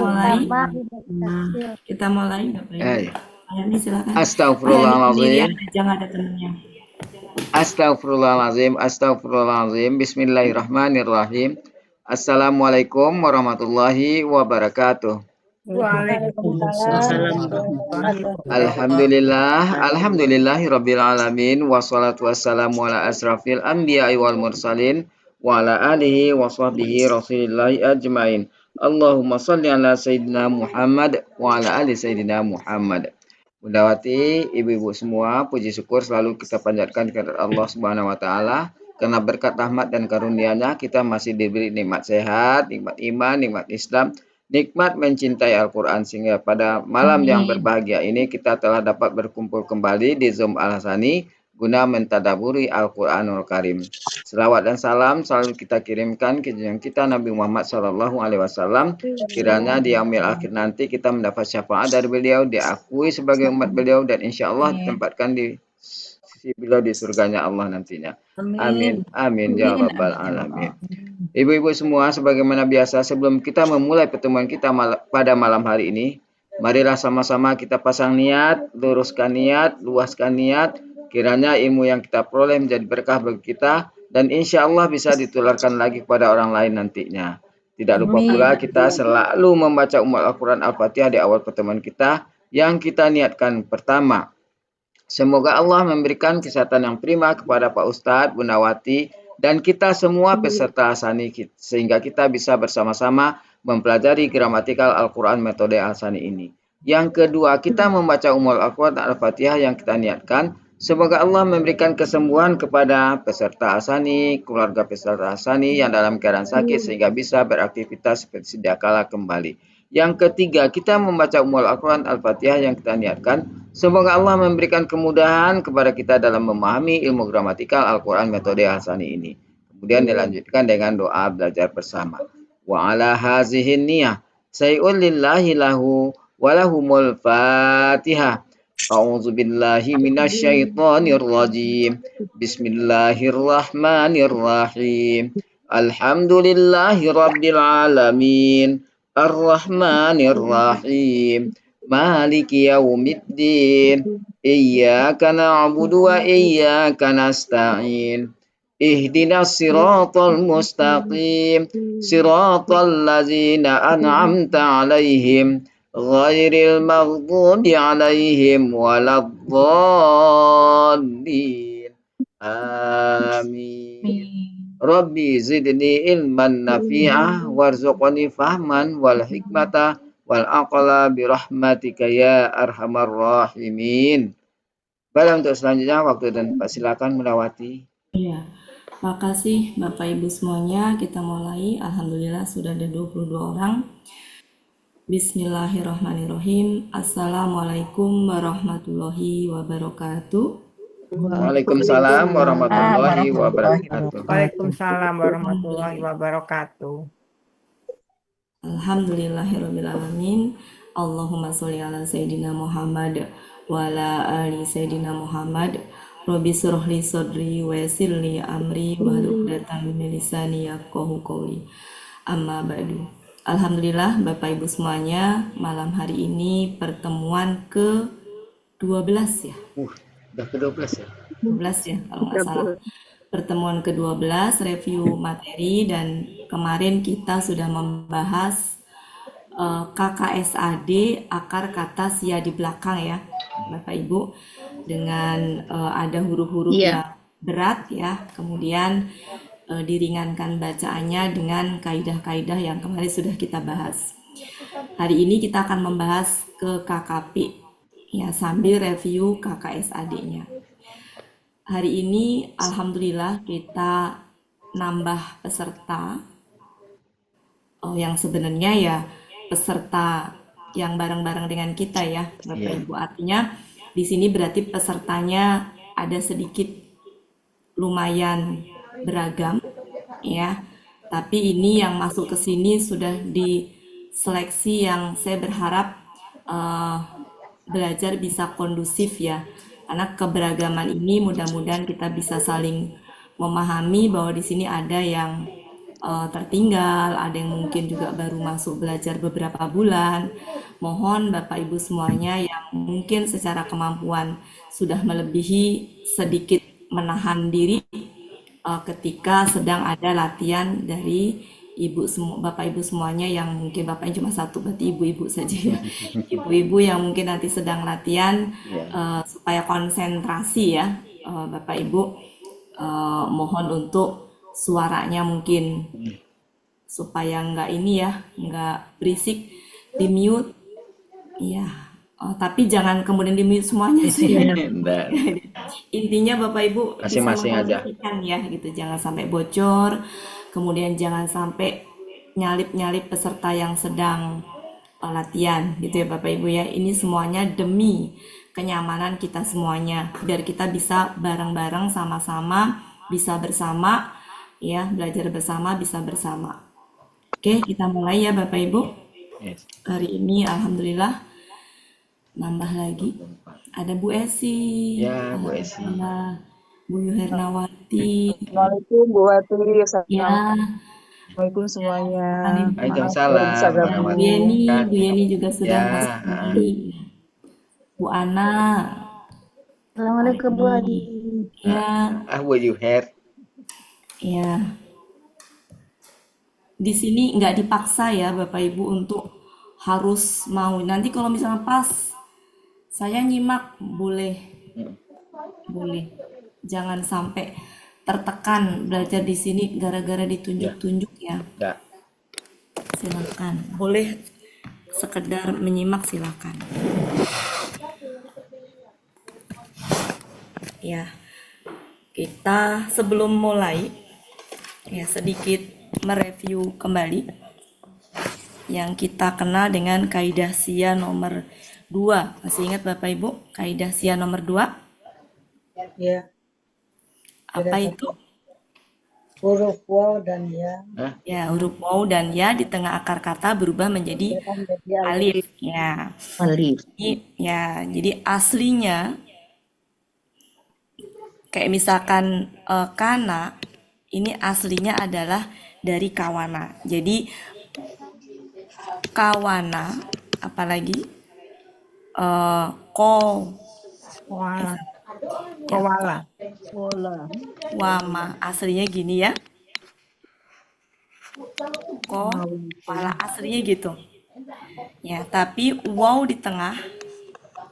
mulai. Sama Nah, kita mulai Bapak Ibu. Eh, Ayani silakan. Oh ya, ini sendirian Astagfirullahaladzim. aja nggak ada temennya. Astagfirullahaladzim. Astagfirullahaladzim. Bismillahirrahmanirrahim. Assalamualaikum warahmatullahi wabarakatuh. Waalaikumsalam Waalaikumsalam. Alhamdulillahi rabbil alamin. Wassalatu wassalamu ala asrafil anbiya'i wal mursalin. Wa ala alihi wa sahbihi rasulillahi ajmain. Allahumma salli ala Sayyidina Muhammad wa ala ali Sayyidina Muhammad. Bundawati, ibu-ibu semua, puji syukur selalu kita panjatkan kepada Allah Subhanahu wa taala karena berkat rahmat dan karunia-Nya kita masih diberi nikmat sehat, nikmat iman, nikmat Islam, nikmat mencintai Al-Qur'an sehingga pada malam yang berbahagia ini kita telah dapat berkumpul kembali di Zoom Al-Hasani guna mentadaburi Al-Qur'anul Karim. Selawat dan salam selalu kita kirimkan ke junjungan kita Nabi Muhammad SAW. Kiranya di yaumil akhir nanti kita mendapat syafaat dari beliau, diakui sebagai umat beliau, dan insya Allah ditempatkan di sisi beliau di surganya Allah nantinya. Amin. Amin. Ya Rabbal Alamin. Ibu-ibu semua, sebagaimana biasa sebelum kita memulai pertemuan kita pada malam hari ini, marilah sama-sama kita pasang niat, luruskan niat, luaskan niat, kiranya ilmu yang kita peroleh menjadi berkah bagi kita, dan insya Allah bisa ditularkan lagi kepada orang lain nantinya. Tidak lupa pula kita selalu membaca Al-Quran Al-Fatihah di awal pertemuan kita yang kita niatkan pertama. Semoga Allah memberikan kesehatan yang prima kepada Pak Ustadz, Bundawati, dan kita semua peserta Al-Hasani sehingga kita bisa bersama-sama mempelajari gramatikal Al-Quran metode Al-Hasani ini. Yang kedua, kita membaca Al-Quran Al-Fatihah yang kita niatkan. Semoga Allah memberikan kesembuhan kepada peserta Al-Hasani, keluarga peserta Al-Hasani yang dalam keadaan sakit sehingga bisa beraktivitas seperti sedia kala kembali. Yang ketiga, kita membaca Al-Quran Al-Fatihah yang kita niatkan. Semoga Allah memberikan kemudahan kepada kita dalam memahami ilmu gramatikal Al-Quran metode Al-Hasani ini. Kemudian dilanjutkan dengan doa belajar bersama. Wa ala hazihin niyah say'un lillahi lahu walahumul fatihah. A'udzu billahi minasyaitonir rajim. Bismillahirrahmanirrahim. Alhamdulillahi rabbil alamin. Ar-Rahmanir Rahim. Maliki yaumiddin. Iyyaka na'budu wa iyyaka nasta'in. Ihdinas siratal mustaqim. Siratal ladzina an'amta 'alaihim ghairil maghdubi 'alaihim waladdallin. Amin. Rabbi zidni ilman nafi'ah warzuqni fahman wal hikmata wal aqla birahmatika ya arhamar rahimin. Baik, untuk selanjutnya waktu dan Pak silakan Bundawati. Iya. Makasih Bapak Ibu semuanya. Kita mulai. Alhamdulillah sudah ada 22 orang. Bismillahirrahmanirrahim. Assalamualaikum warahmatullahi wabarakatuh. Waalaikumsalam warahmatullahi wabarakatuh. Waalaikumsalam warahmatullahi wabarakatuh. Alhamdulillahirrabbilalamin. Allahumma sholli ala Sayyidina Muhammad wa ala ali Sayyidina Muhammad. Rabbi shrah li sadri wa yassir li amri wahlul 'uqdatam min lisani yafqahu qawli. Amma ba'du. Alhamdulillah Bapak Ibu semuanya, malam hari ini pertemuan ke-12 ya. Udah ke-12 ya? 12 ya kalau nggak salah. Pertemuan ke-12 review materi, dan kemarin kita sudah membahas KKSAD, akar kata sia di belakang ya Bapak Ibu, dengan ada huruf-huruf yang berat ya, kemudian diringankan bacaannya dengan kaidah-kaidah yang kemarin sudah kita bahas. Hari ini kita akan membahas ke KKP ya, sambil review KKSAD-nya. Hari ini alhamdulillah kita nambah peserta yang sebenarnya ya peserta yang bareng-bareng dengan kita ya Bapak Ibu. Artinya di sini berarti pesertanya ada sedikit lumayan beragam ya. Tapi ini yang masuk ke sini sudah diseleksi yang saya berharap belajar bisa kondusif ya. Karena keberagaman ini mudah-mudahan kita bisa saling memahami bahwa di sini ada yang tertinggal, ada yang mungkin juga baru masuk belajar beberapa bulan. Mohon Bapak Ibu semuanya yang mungkin secara kemampuan sudah melebihi sedikit menahan diri ketika sedang ada latihan dari Bapak Ibu semuanya yang mungkin Bapaknya cuma satu, berarti ibu-ibu saja ya. Ibu-ibu yang mungkin nanti sedang latihan supaya konsentrasi ya, Bapak Ibu mohon untuk suaranya mungkin supaya nggak ini ya, nggak berisik, di mute. Iya, tapi jangan kemudian di mute semuanya sih. Nggak. Intinya Bapak Ibu bisa Masing-masing aja. memperhatikan ya gitu, jangan sampai bocor, kemudian jangan sampai nyalip-nyalip peserta yang sedang latihan gitu ya Bapak Ibu ya. Ini semuanya demi kenyamanan kita semuanya, biar kita bisa bareng-bareng sama-sama, bisa bersama ya, belajar bersama, bisa bersama. Oke, kita mulai ya Bapak Ibu. Yes. Hari ini alhamdulillah nambah lagi. Ada Bu Esi, Ya, Bu Esi. alhamdulillah. Bu Yuhernawati, Assalamualaikum Bu Wati. ya, Assalamualaikum semuanya. Waalaikumsalam Bisa Bu warahmatullahi Yeni, Bu wabarakatuh. Yeni juga sudah Ya, masuk kembali. Bu Ana, Assalamualaikum Bu Adi. ya, Bu Yuher. ya. Di sini nggak dipaksa ya Bapak Ibu untuk harus mau. Nanti kalau misalnya pas saya nyimak boleh, boleh. Jangan sampai tertekan belajar di sini gara-gara ditunjuk-tunjuk ya. Ya. Silakan. Boleh sekedar menyimak silakan. Ya. Kita sebelum mulai ya sedikit mereview kembali yang kita kenal dengan kaidah SIA nomor 2. Masih ingat Bapak Ibu kaidah SIA nomor 2? Ya. Apa itu? Huruf waw dan ya. Ya, huruf waw dan ya di tengah akar kata berubah menjadi alif. Ya. Alif. Jadi aslinya kayak misalkan kana ini aslinya adalah dari kawana. Jadi kawana apalagi Koala. Koala. wama aslinya gini ya. Koala aslinya gitu. Ya, tapi waw di tengah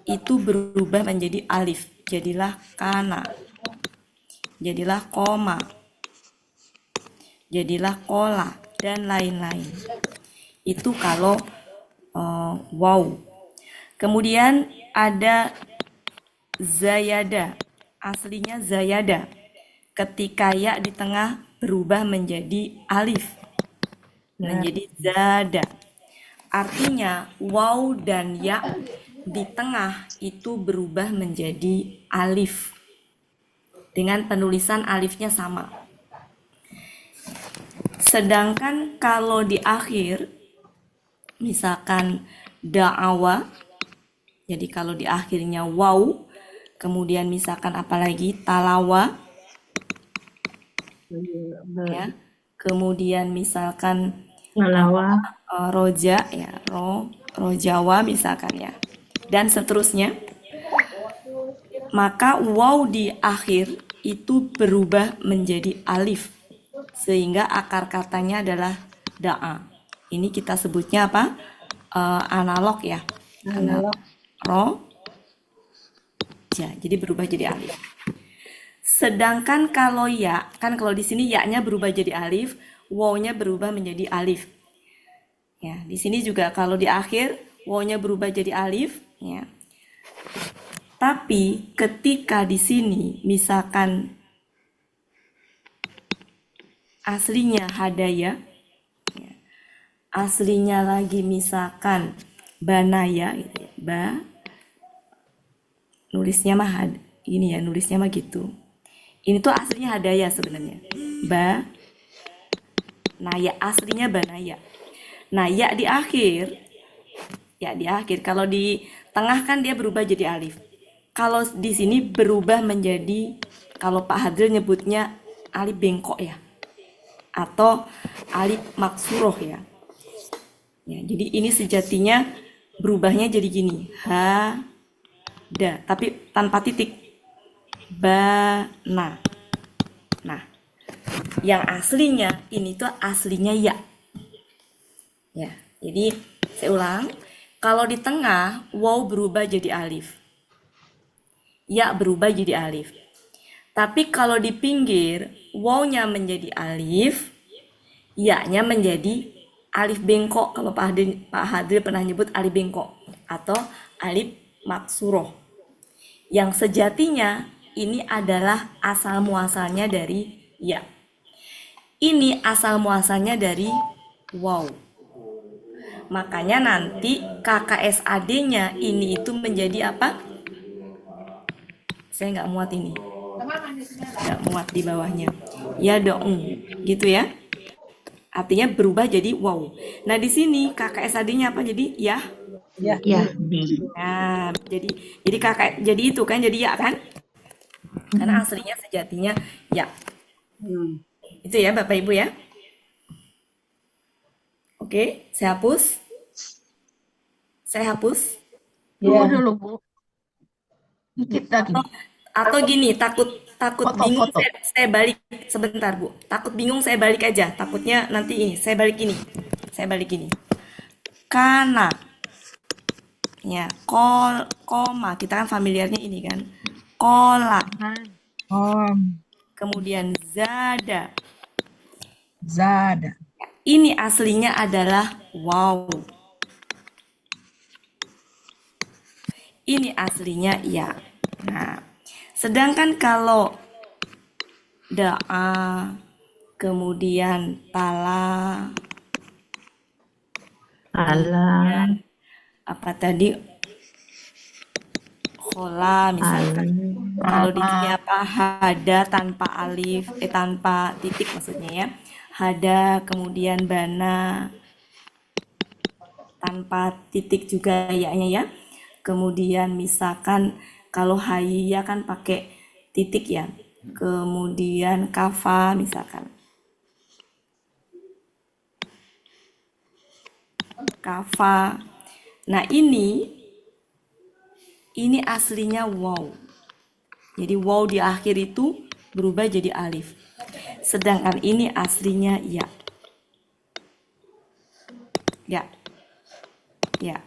itu berubah menjadi alif. Jadilah kana. Jadilah koma. Jadilah kola dan lain-lain. Itu kalau waw. Kemudian ada zayada. Aslinya zayada. Ketika ya di tengah berubah menjadi alif. Menjadi zada. Artinya waw dan ya di tengah itu berubah menjadi alif. Dengan penulisan alifnya sama. Sedangkan kalau di akhir, misalkan da'awa, jadi kalau di akhirnya waw, kemudian misalkan apalagi talawa, ya, kemudian misalkan roja, ya, rojawa misalkan ya, dan seterusnya, maka waw di akhir itu berubah menjadi alif. Sehingga akar katanya adalah da'a. Ini kita sebutnya apa? Analog ya. Analog. Ja. Jadi berubah jadi alif. Sedangkan kalau ya, kan kalau di sini ya-nya berubah jadi alif, waw-nya berubah menjadi alif. Ya, di sini juga kalau di akhir waw-nya berubah jadi alif, ya. Tapi ketika di sini misalkan aslinya hadaya, ya, aslinya lagi misalkan banaya, gitu ya. Nulisnya mah ini ya, nulisnya mah gitu. Ini tuh aslinya hadaya sebenarnya. Naya aslinya banaya. Nah, ya di akhir, kalau di tengah kan dia berubah jadi alif. Kalau di sini berubah menjadi, kalau Pak Hadril nyebutnya alif bengkok ya. atau alif maksuroh ya. Ya, jadi ini sejatinya berubahnya jadi gini, da, tapi tanpa titik, bana. Nah, yang aslinya ini tuh aslinya ya. Ya, jadi saya ulang, kalau di tengah waw berubah jadi alif, ya berubah jadi alif. Tapi kalau di pinggir wawnya menjadi alif, ya-nya menjadi alif bengkok. Kalau Pak Hadri pernah nyebut alif bengkok atau alif maksuroh. Yang sejatinya ini adalah asal muasalnya dari ya. Ini asal muasalnya dari waw. Makanya nanti KKSAD-nya ini itu menjadi apa? Saya nggak muat ini. Nggak muat di bawahnya. Ya dong, gitu ya. Artinya berubah jadi wow. Nah di sini KKSAD-nya apa? Jadi ya. Ya. Nah, jadi kakak jadi itu kan jadi ya kan? Karena aslinya sejatinya ya. Itu ya Bapak Ibu ya. Oke, saya hapus. Saya hapus. Tunggu Ya. dulu, Bu. Dikit lagi. Atau gini, takut Foto, bingung foto. saya balik sebentar, Bu. Takut bingung saya balik aja. Takutnya nanti ini, saya balik ini. Saya balik ini. Kana. Ya, koma. Kita kan familiarnya ini kan. Kola. Kemudian zada. Zada. Ini aslinya adalah wow. Ini aslinya ya. Nah, sedangkan kalau da'a, kemudian tala, kemudian apa tadi? Khola misalkan. Kalau di sini apa? Hada tanpa alif, tanpa titik maksudnya ya. Hada, kemudian bana, tanpa titik juga ya-nya ya. Kemudian misalkan kalau hayya kan pakai titik ya. Kemudian kafa misalkan. Kafa. Nah, ini aslinya wow. Jadi wow di akhir itu berubah jadi alif. Sedangkan ini aslinya ya. Ya. Ya.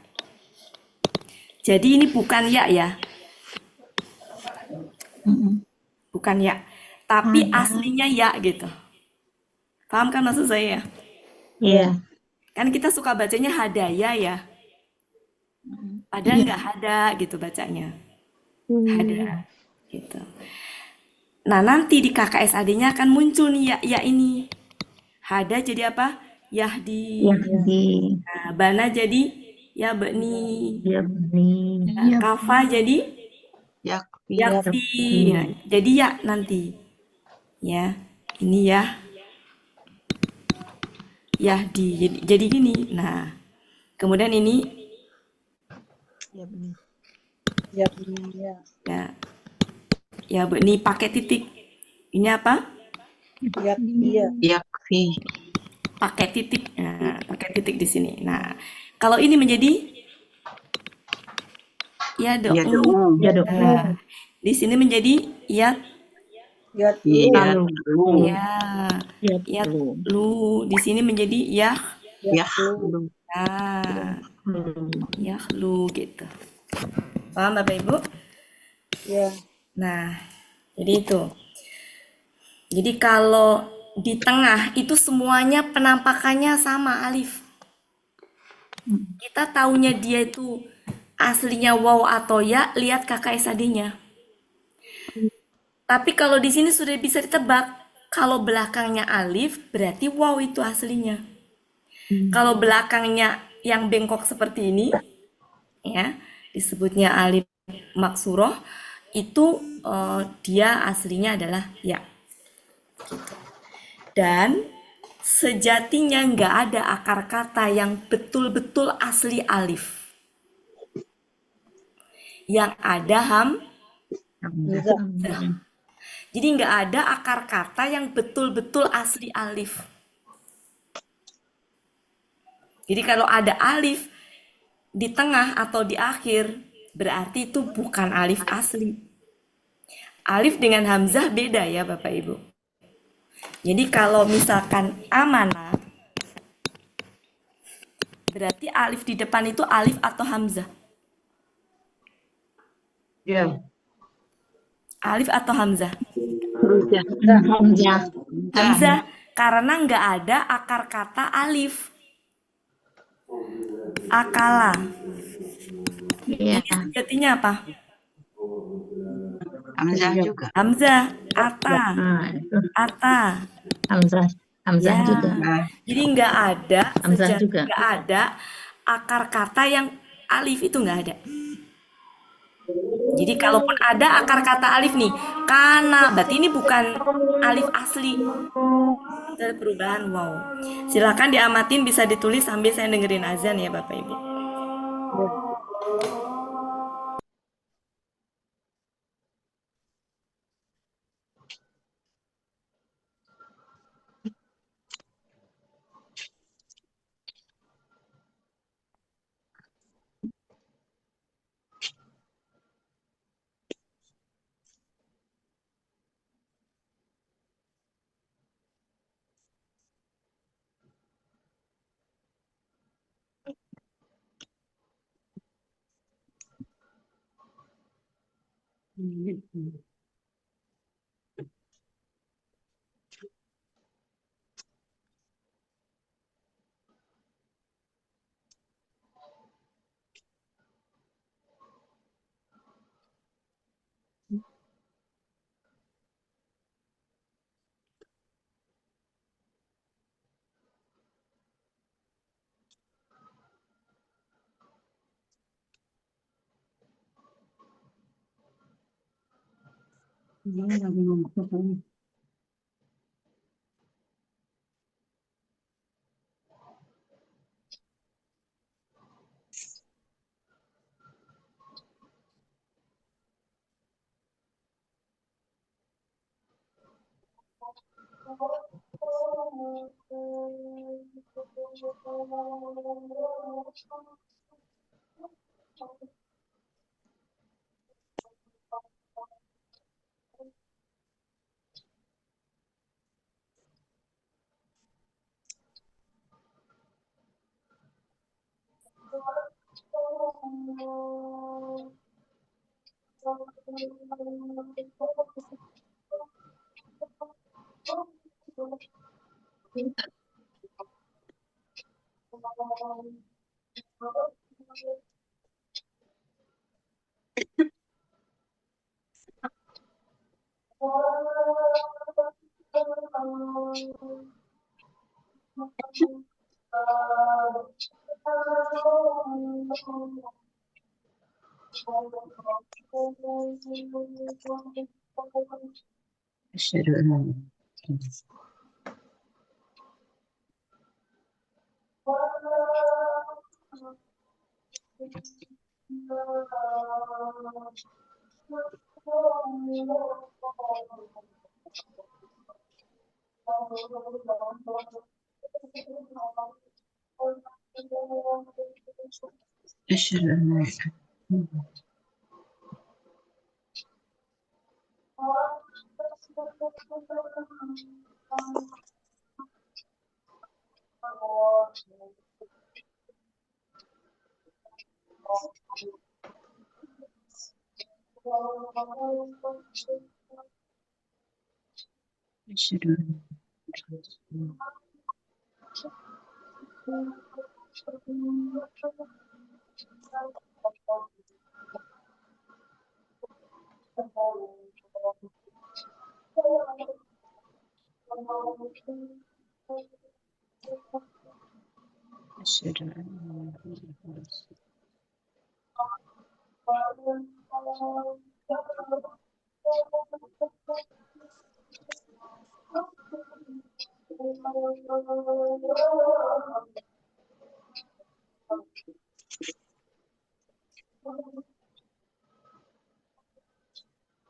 Jadi ini bukan ya ya. Bukan ya. Tapi aslinya ya gitu. Paham kan maksud saya ya? Iya. Kan kita suka bacanya hadaya ya. Padahal nggak hada gitu bacanya. Hada. Gitu. Nah, nanti di KKSAD-nya akan muncul nih ya ini. Hada jadi apa? Yahdi. Yahdi. Nah, bana jadi ya bani. Yabni. Nah, kafa jadi Yakfi. yakfi. Nah, jadi ya nanti. Ya, ini ya. Yahdi. Jadi gini. Nah, kemudian ini Yabni. Ya. ya ya bani pakai titik. Ini apa? Ya. Iya. Yakfi. Pakai titik. Nah, pakai titik di sini. Nah, kalau ini menjadi ya dong. Yadu. Nah, di sini menjadi ya Ya. Yadu. ya lu. Di sini menjadi ya Yahlu. nah ya lu gitu. Paham Bapak Ibu? Ya. Nah, jadi itu. Jadi kalau di tengah itu semuanya penampakannya sama alif. Kita taunya dia itu aslinya waw atau ya, lihat KKSAD-nya. Tapi kalau di sini sudah bisa ditebak, kalau belakangnya alif berarti waw itu aslinya. Kalau belakangnya yang bengkok seperti ini, ya disebutnya alif maksuroh, itu dia aslinya adalah ya. Dan sejatinya nggak ada akar kata yang betul-betul asli alif. Yang ada hamzah. Jadi nggak ada akar kata yang betul-betul asli alif. Jadi kalau ada alif di tengah atau di akhir, berarti itu bukan alif asli. Alif dengan hamzah beda ya Bapak Ibu. Jadi kalau misalkan amanah, berarti alif di depan itu alif atau hamzah? Ya. Alif atau hamzah? Hamzah. Hamzah. Hamzah, karena nggak ada akar kata alif. Akala. Iya, Ini sejatinya apa? Hamzah juga. Hamzah, ata, Nah, itu ata. Hamzah, Hamzah Ya, juga. jadi nggak ada Hamzah juga. nggak ada akar kata yang alif itu nggak ada. Jadi kalaupun ada akar kata alif nih, kana, berarti ini bukan alif asli. Itu ada perubahan wow. Silakan diamatin, bisa ditulis sambil saya dengerin azan ya Bapak Ibu. Asyhadu an la ilaha asyhadu an la ilaha illallah. Asyhadu an la ilaha illallah. Asyhadu an la ilaha illallah.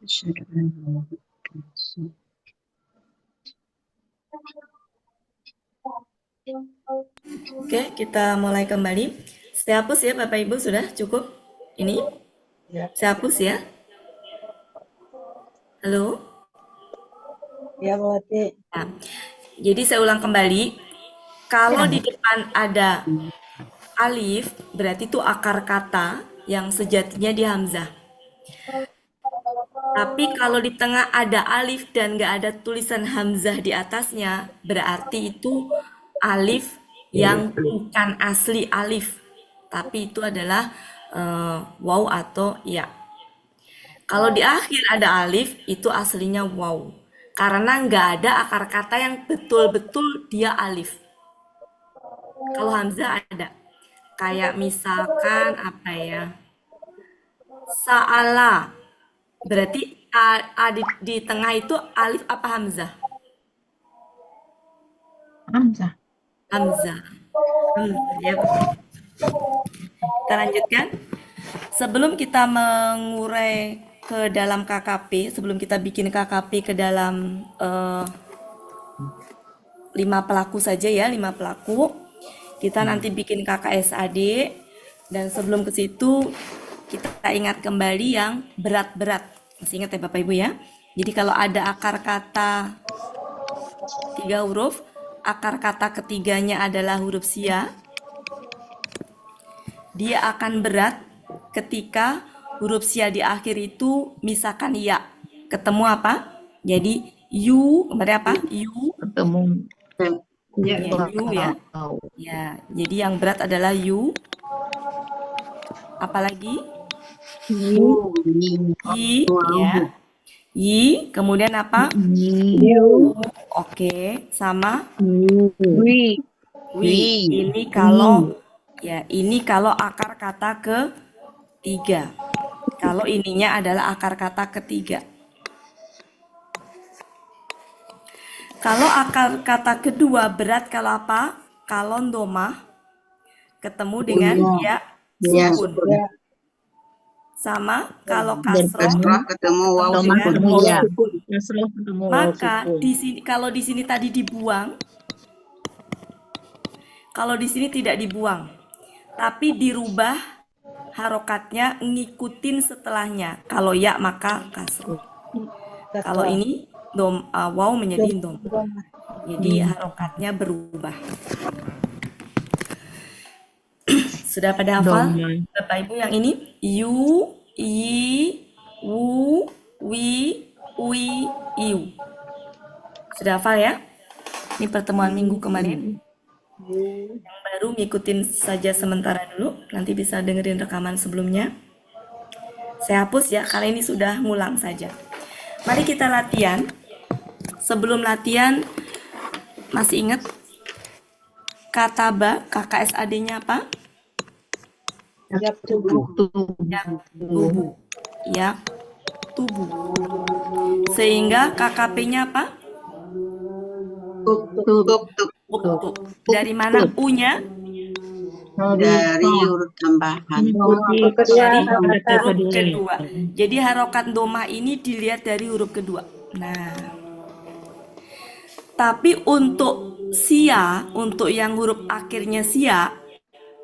Asyhadu an la ilaha illallah. Oke, kita mulai kembali. Saya hapus ya Bapak Ibu, sudah cukup? Ini Ya, saya hapus ya. Halo? ya berarti. Nah, jadi saya ulang kembali. Kalau di depan ada alif, berarti itu akar kata yang sejatinya di hamzah. Tapi kalau di tengah ada alif dan nggak ada tulisan hamzah di atasnya, berarti itu alif yang bukan asli alif. Tapi itu adalah waw atau ya. Kalau di akhir ada alif, itu aslinya waw. Karena nggak ada akar kata yang betul-betul dia alif. Kalau hamzah ada. Kayak misalkan apa ya? Sa'ala. Berarti di tengah itu alif apa hamzah? Hamzah. Hamzah. Hamzah ya. Kita lanjutkan. Sebelum kita mengurai ke dalam KKP, sebelum kita bikin KKP ke dalam 5 pelaku saja ya, 5 pelaku. Kita nanti bikin KKSAD dan sebelum ke situ kita ingat kembali yang berat-berat. Masih ingat ya Bapak Ibu ya? Jadi kalau ada akar kata 3 huruf, akar kata ketiganya adalah huruf sia, dia akan berat ketika huruf sia di akhir itu misalkan ya. Ketemu apa? Jadi you, kemarin apa? You, Ketemu. Ya, ya, you ya. Ya, jadi yang berat adalah you. Apalagi? Yi, ya. Yi, kemudian apa? Oke, sama Wi. wi. Ini kalau akar kata ketiga. Kalau ininya adalah akar kata ketiga. Kalau akar kata kedua berat kalau apa? Kalau domah ketemu dengan ya sukun. Ya, Sama kalau kasroh ketemu waw ketemu dengan Ketemu waw ya. sukun. Kasroh ketemu waw Maka sukun. di sini kalau di sini tadi dibuang, kalau di sini tidak dibuang, tapi dirubah harokatnya ngikutin setelahnya. Kalau ya maka kasroh. Kalau ini waw menjadi dom. Jadi harokatnya berubah. Sudah pada hafal Doma. Bapak Ibu yang ini? Yu, i, wu, wi, ui, iu. Sudah hafal ya? Ini pertemuan minggu kemarin. Yang baru ngikutin saja sementara dulu. Nanti bisa dengerin rekaman sebelumnya. Saya hapus ya, kali ini sudah ngulang saja. Mari kita latihan. Sebelum latihan, masih ingat kata ba, KKSAD-nya apa? ya tubuh. Ya, tubuh. Ya, tubuh. Sehingga KKP-nya apa? Tuk Tuk. Dari mana U-nya? dari huruf tambahan. Dari Kata huruf kedua. kedua. Jadi harokat doma ini dilihat dari huruf kedua. Nah, tapi untuk sia, untuk yang huruf akhirnya sia,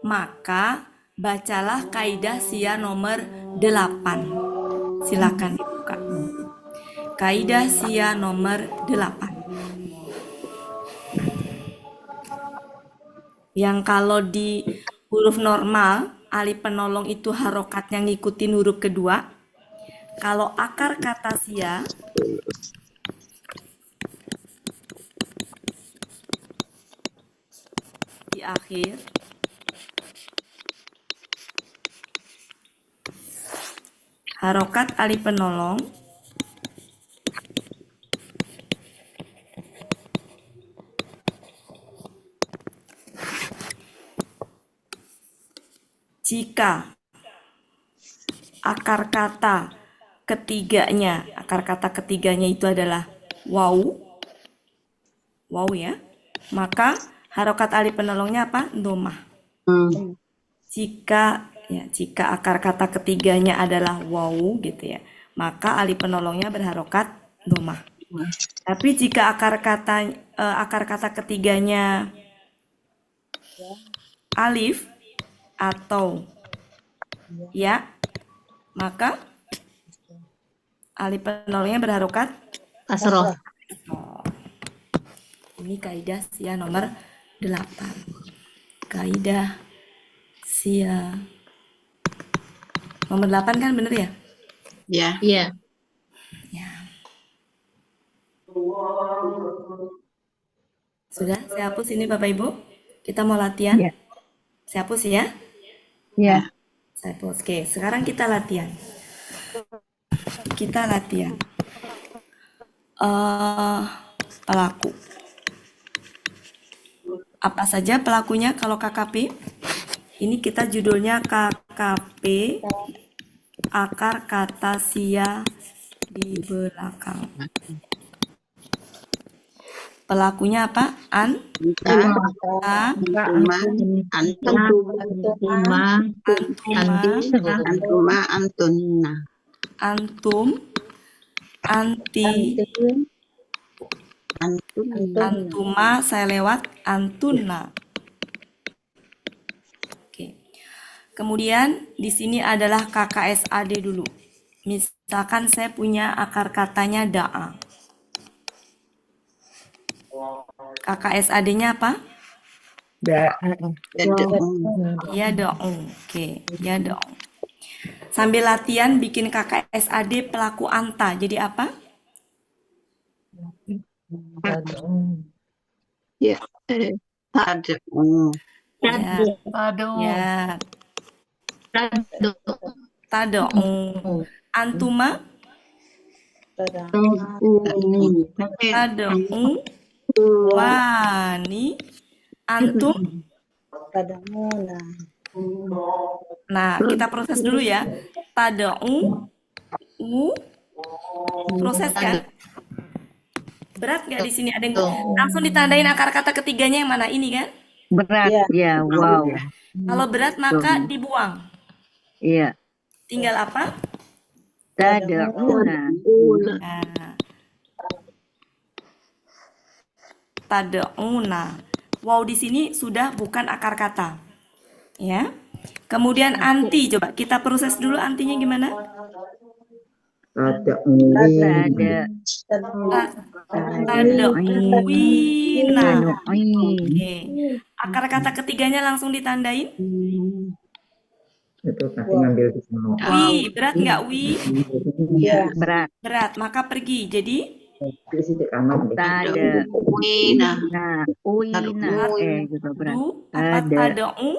maka bacalah kaidah sia nomor 8. Silakan dibuka. Kaidah sia nomor 8. Yang kalau di huruf normal, alif penolong itu harokatnya ngikutin huruf kedua. Kalau akar kata sia, di akhir, harokat alif penolong jika akar kata ketiganya itu adalah waw ya, maka harokat alif penolongnya apa? Domah. Jika akar kata ketiganya adalah waw gitu ya, maka alif penolongnya berharokat domah. Tapi jika akar kata ketiganya alif atau ya, maka alif penolongnya berharokat. Kasroh. Ini kaidah sia nomor 8. Kaidah sia nomor 8 kan bener ya? Ya. Iya. Ya. Sudah, saya hapus ini Bapak Ibu. Kita mau latihan. Iya. Saya hapus ya. Iya. Saya hapus. Oke, sekarang kita latihan. Kita latihan. Pelaku. Apa saja pelakunya kalau KKP? Ini kita judulnya KKP, akar kata sia di belakang. Pelakunya apa? Anta, antuma, antum, Antuma. antuma, antunna. Antum, anti, Antum, antuma, saya lewat, antuna. Oke. Kemudian di sini adalah KKSAD dulu. Misalkan saya punya akar katanya da'a. KKSAD-nya apa? yad'u, Ya dong. Oke, ya dong. Sambil latihan bikin KKSAD pelaku anta. Jadi apa? tad'u, Ya, ya. Tad'u. Antuma tad'u wani. Antum. Tadamuna. Nah, kita proses dulu ya. Tad'u proses kan? Berat nggak di sini? Ada yang langsung ditandain akar kata ketiganya yang mana? Ini kan? Berat. Iya. Ya, wow. Kalau berat maka dibuang. Iya. Tinggal apa? Tada'una. Nah. Tad'una. Wow, di sini sudah bukan akar kata. Ya. Kemudian anti, coba kita proses dulu antinya gimana? Tad'uwina. Oke. Akar kata ketiganya langsung ditandain. Itu nanti ngambil di sana. Wi, berat nggak wi? Iya. Berat. Berat, maka pergi. Jadi Isi di kamar deh. wina, Nah, uina. Juga berat. du apa tad'u?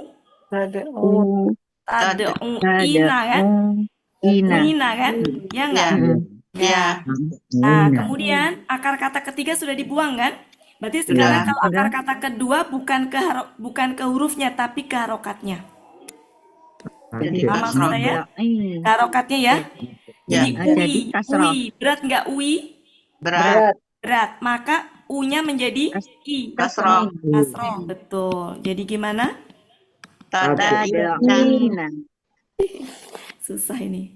Tad'u ina kan? Ina. Ina kan? Ya nggak? ya, Nah, kemudian akar kata ketiga sudah dibuang kan? Berarti sekarang kalau akar kata kedua bukan ke hurufnya tapi ke harokatnya. Paham maksud saya? Ke harokatnya ya. Jadi Jadi ui, kasroh. ui, berat nggak ui? berat, Berat. Maka u-nya menjadi i. kasroh, Kasroh, betul. Jadi gimana? Tada'ina. Susah ini.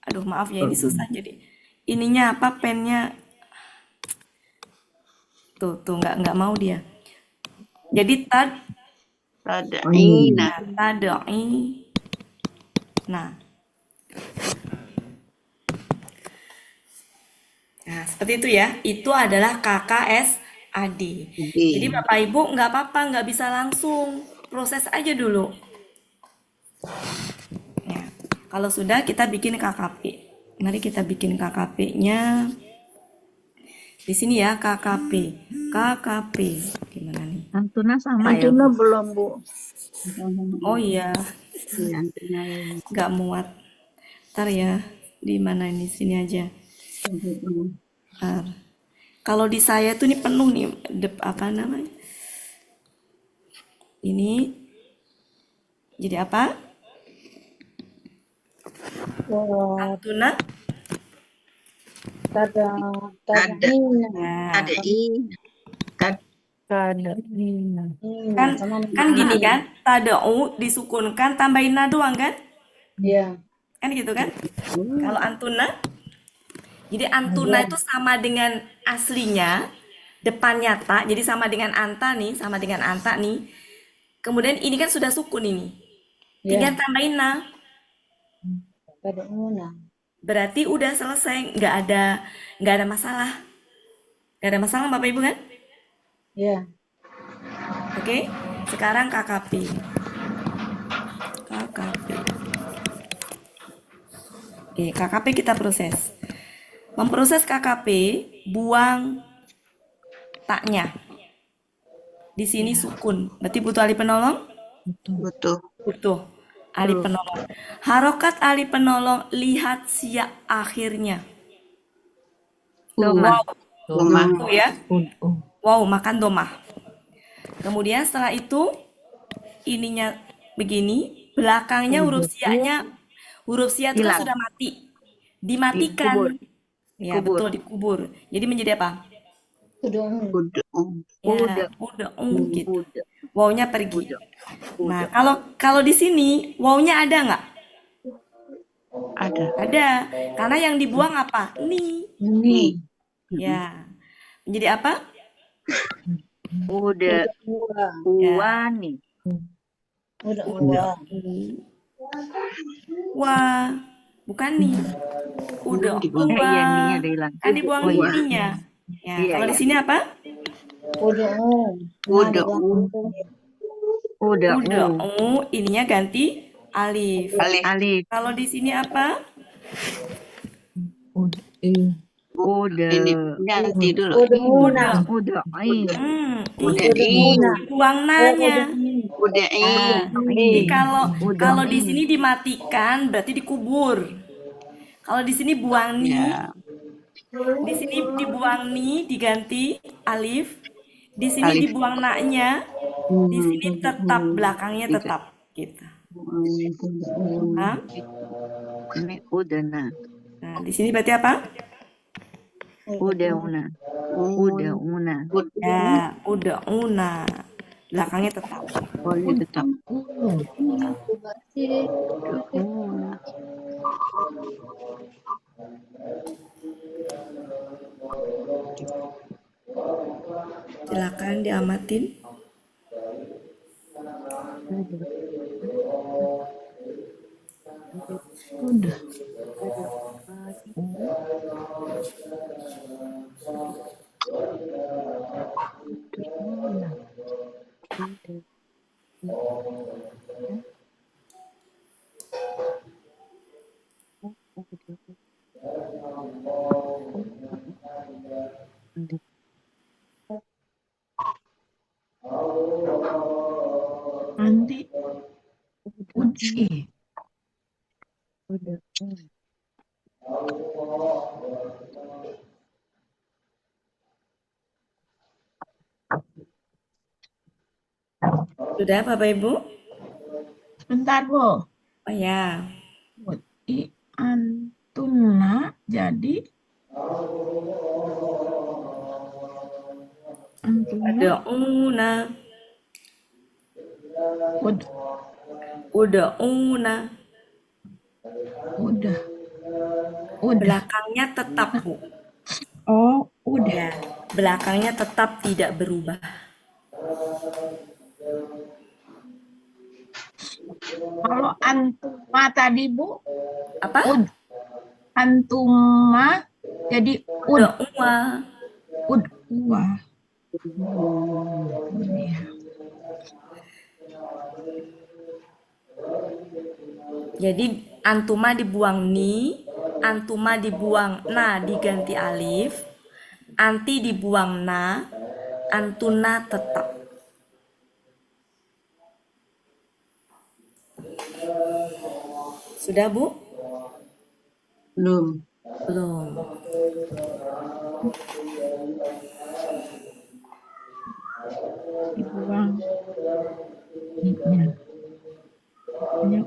Aduh, maaf ya, ini susah jadi. Ininya apa? Pennya tuh nggak mau dia. Jadi tad'ina, tad'i. Nah, seperti itu ya. Itu adalah KKSAD. Jadi Bapak Ibu nggak apa-apa, nggak bisa langsung. Proses aja dulu. Ya. Kalau sudah kita bikin KKP. Mari kita bikin KKP-nya. Di sini ya, KKP. KKP. Gimana nih? Antuna sama ya. Antuna belum, Bu. Oh iya, nggak muat. Ntar ya, di mana ini? Sini aja. Ntar. Kalau di saya tuh ini penuh nih, apa namanya? Ini jadi apa? Antuna. Tadamina. Nah, kan gini kan? Tada'u disukunkan, tambahin na doang kan? Iya. Kan gitu kan? Kalau antuna, jadi antuna itu sama dengan aslinya, depannya ta, jadi sama dengan anta nih, sama dengan anta nih. Kemudian ini kan sudah sukun ini. Tinggal Ya. tambahin na. Tad'una. Berarti udah selesai, nggak ada masalah. Nggak ada masalah Bapak Ibu kan? Ya. Oke, sekarang KKP. KKP. Oke, KKP kita proses. Memproses KKP, buang taknya. Di sini sukun. Berarti butuh alif penolong? Butuh. Butuh alif penolong. Harokat alif penolong, lihat siap akhirnya. Domah. Wow, Domah. itu ya. Wow, makan domah. Kemudian setelah itu ininya begini, belakangnya huruf sia itu kan Hilang. sudah mati. Dimatikan. Ya, betul, dikubur. Jadi menjadi apa? Ud'u. Ud'u. Ya, udah gitu. Wawnya pergi. Nah, kalau di sini wawnya ada nggak? Ada. Ada. Karena yang dibuang apa? Ni. Ni. Ya. Menjadi apa? Udah Ud'u. uani. Ud'u. Wah, bukan nih. Udah Dibuang. Iya uwa. nih ada hilang. Kan dibuang Oh iya. ininya. Ya, Iya, kalau di iya. sini apa? Ud'u. Ud'u. Udah Udah ininya ganti alif. Alif. alif. Kalau di sini apa? Udah Ini ganti dulu. Ud'una. udah ain. Udah Ud'una. Buang nanya. Udah Nah, jadi kalau di Udah. sini dimatikan berarti dikubur. Kalau di sini buang ni, Ya. di sini dibuang ni diganti alif. Di sini Alif. dibuang naknya, di sini tetap belakangnya tetap gitu. Hah? Ini udah nah. Nah, di sini berarti apa? Udah una. Udah una. Ya, udah una. Belakangnya tetap. Oh, ini tetap. Silakan diamatin. Nanti uji. Sudah Bapak Ibu? Sebentar, Bu. Oh ya. Antuna jadi antuna Ada una. Udah una. udah Belakangnya tetap, Bu. oh udah Ya, belakangnya tetap tidak berubah. kalau antuma tadi Bu Apa? antuma jadi Udah uma. wah Jadi antuma dibuang ni, antuma dibuang na diganti alif, anti dibuang na, antuna tetap. Sudah Bu? Belum. Belum. dibuang nya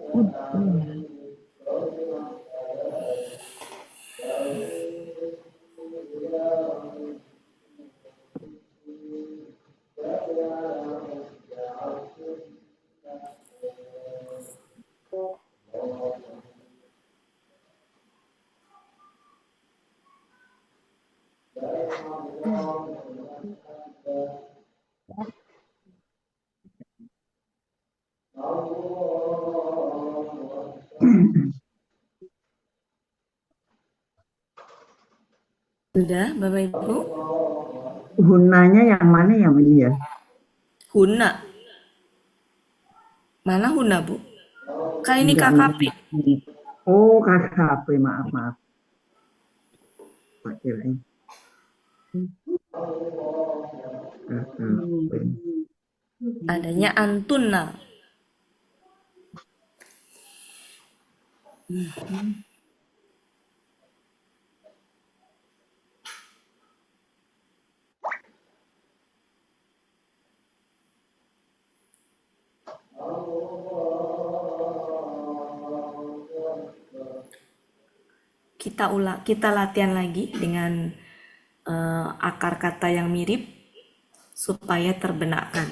Sudah, Bapak Ibu? Hunanya yang mana ya ini ya? Huna. Mana Huna, Bu? Kan ini Enggak, KKP. Oh, KKP, maaf. Pakai lagi. KKP. Adanya Antuna. Kita latihan lagi dengan akar kata yang mirip supaya terbenakkan.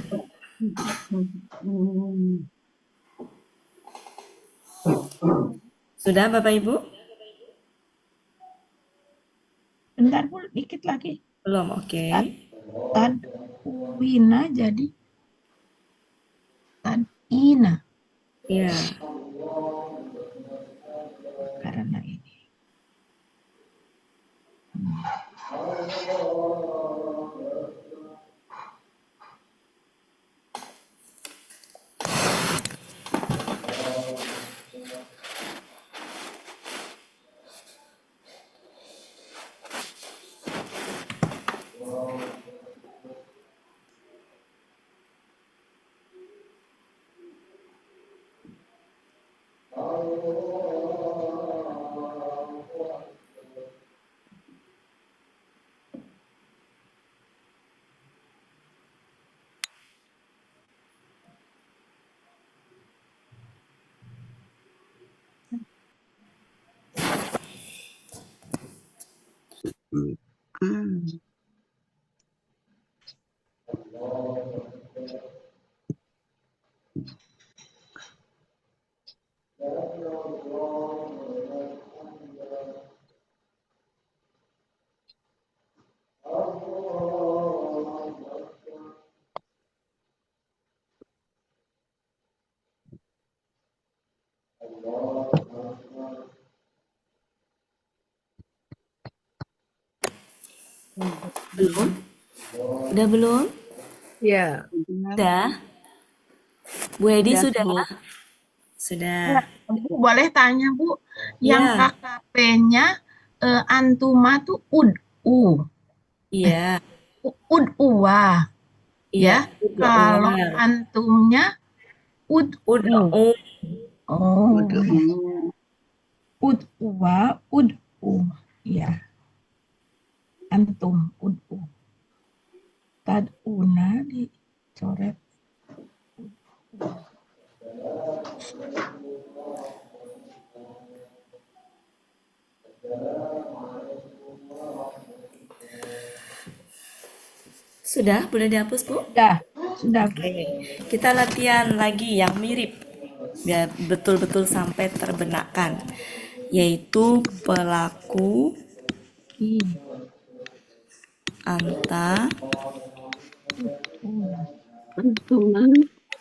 Sudah, Bapak Ibu? Bentar Bu, dikit lagi. Belum, oke. Tadwina jadi tadina Ya, karena ini. belum? Udah belum? Ya. Sudah? Bu Edi sudah? Sudah. Bu, boleh tanya Bu, yang Ya. KKP-nya antuma tuh u. Iya. Uwa. Iya. Ya. Kalau antumnya Udah. Oh. Udah. Uwa, ya. Antum, Taduna dicoret. Sudah? Boleh dihapus, Bu? Sudah. Oke. Kita latihan lagi yang mirip. Biar betul-betul sampai terbenakkan. Yaitu pelaku, anta,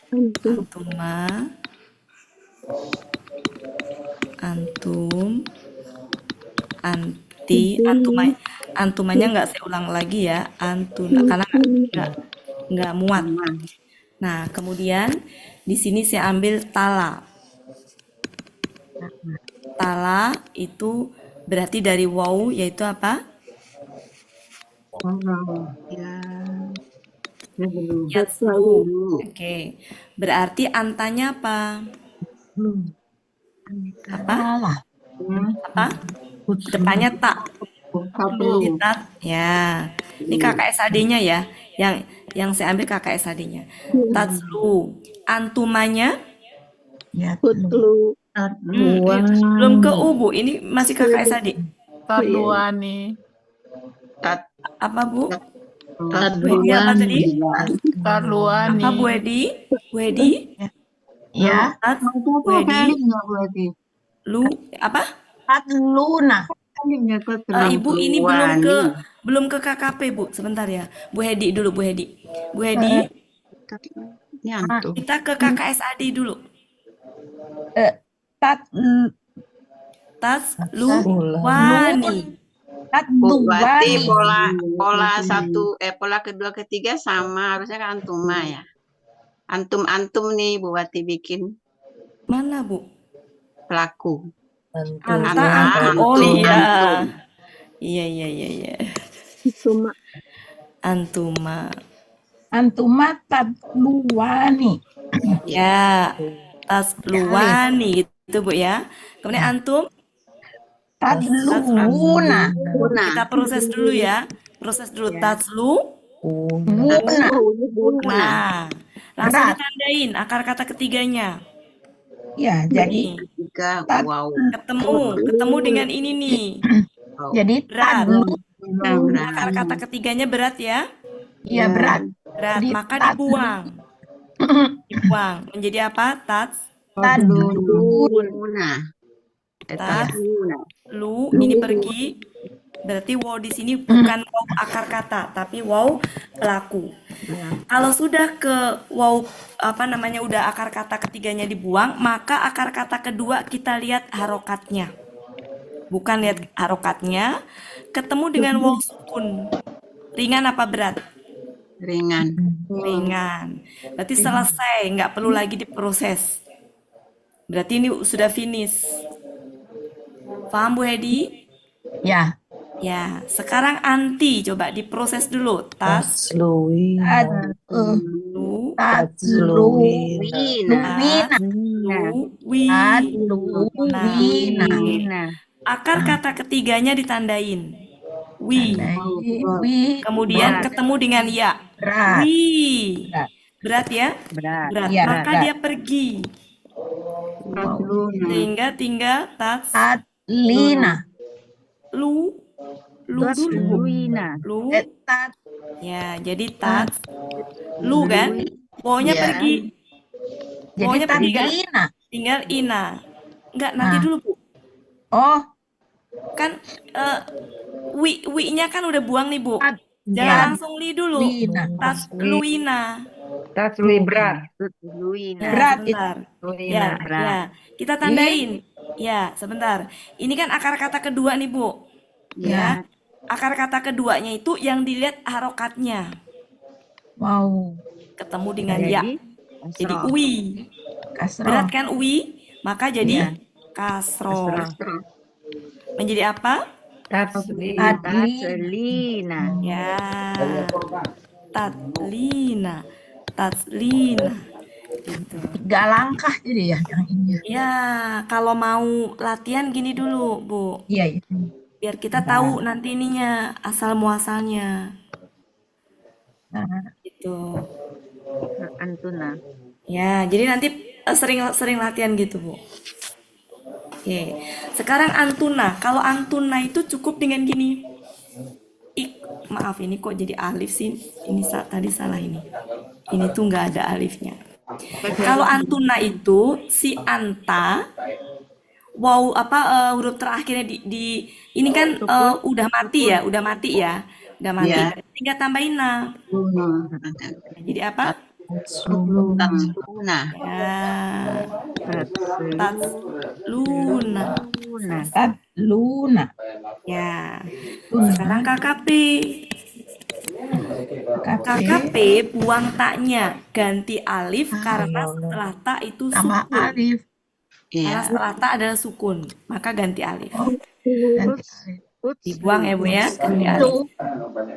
antuma, antum, anti, antumanya nggak saya ulang lagi ya, antuna, karena nggak muat. Nah, kemudian di sini saya ambil tala. Tala itu berarti dari waw, yaitu apa? Yatslu. Oke. Berarti antanya apa? Apa? Apa? Depannya tak. Tat. Ya. Ini KKSAD-nya ya. Yang saya ambil KKSAD-nya. Tatslu. Antumanya? Belum ke U, Bu. Ini masih KKSAD. Tadluani. Apa, Bu? Bu Edi apa tadi? Tadluani. Apa, Bu Edi? Bu Edi? Ya. Bu Edi? Lu apa? Tadluna. Ibu ini belum ke KKP, Bu. Sebentar ya. Bu Hedi dulu, Bu Hedi. Bu Hedi, kita ke KKSAD dulu. Tasluwani. Berarti Tatluwani. pola kedua ketiga sama, harusnya kan antuma ya. Antum nih Bu Wati bikin Mana, Bu? pelaku. Anta, Apa? antum. Oh iya. Antum. Iya. Antuma. Antuma tatluwani. Ya, tasluwani gitu, Bu ya. Kemudian antum, Tatluna. kita proses dulu ya. Proses dulu. Wuna. Nah, langsung Berat. ditandain akar kata ketiganya. Ya, jadi Nih, Tiga, tat- wow. ketemu dengan ini nih. jadi Berat. Berat. Akar kata ketiganya berat ya. ya berat. Berat, Jadi maka dibuang. Dibuang. Menjadi apa? Tatluna. Lu ini pergi. Berarti wow di sini bukan wow akar kata, tapi wow pelaku. Kalau sudah ke wow udah akar kata ketiganya dibuang, maka akar kata kedua kita lihat harokatnya. Bukan lihat harokatnya, ketemu dengan wow sukun. Ringan apa berat? Ringan. Ringan. Berarti selesai, nggak perlu lagi diproses. Berarti ini sudah finish. Paham Bu Hedi? ya Ya, sekarang anti coba diproses dulu. tatluna. Akar kata ketiganya ditandain. Wi. Kemudian ketemu dengan ya. Berat. Wi. Berat. Berat ya? Berat. Iya, Maka berat. dia pergi. Sehingga tinggal Tatlina. lu dulu. Lu. Tat Ya, jadi lu kan? Pokoknya pergi. jadi Pokoknya pergi kan? tatlina. Tinggal ina. Enggak, nanti dulu, Bu. Oh, Kan wi-nya kan udah buang nih, Bu. tat Jangan ya. langsung li dulu. Lina. Tasluina. berat. Berat itu. Sebentar. Ya. Kita tandain. Ya, sebentar. Ini kan akar kata kedua nih, Bu. Ya. Akar kata keduanya itu yang dilihat harokatnya. Wow. Ketemu dengan ya. Jadi wi. Kasroh. Berat kan wi? Maka jadi kasroh. Menjadi apa? Tatlina. Ya. Tatlina. Gitu. 3 langkah jadi ya yang ini. Ya, kalau mau latihan gini dulu, Bu. Iya. Biar kita tahu nanti ininya, asal muasalnya. Gitu. Antuna. Ya, jadi nanti sering latihan gitu, Bu. Oke. Sekarang antuna. Kalau antuna itu cukup dengan gini. Maaf, ini kok jadi alif sih? Ini tadi salah ini. Ini tuh nggak ada alifnya. Kalau antuna itu si anta, wow huruf terakhirnya di ini kan udah mati ya. Tinggal tambahin na. Jadi apa? Tatluna. Ya. Tatluna. Ya. Sekarang KKP. KKP buang taknya, ganti alif karena setelah tak itu Tambah sukun. alif. Karena setelah tak adalah sukun, maka ganti alif. Ganti alif. Dibuang ya Bu ya, ganti alif.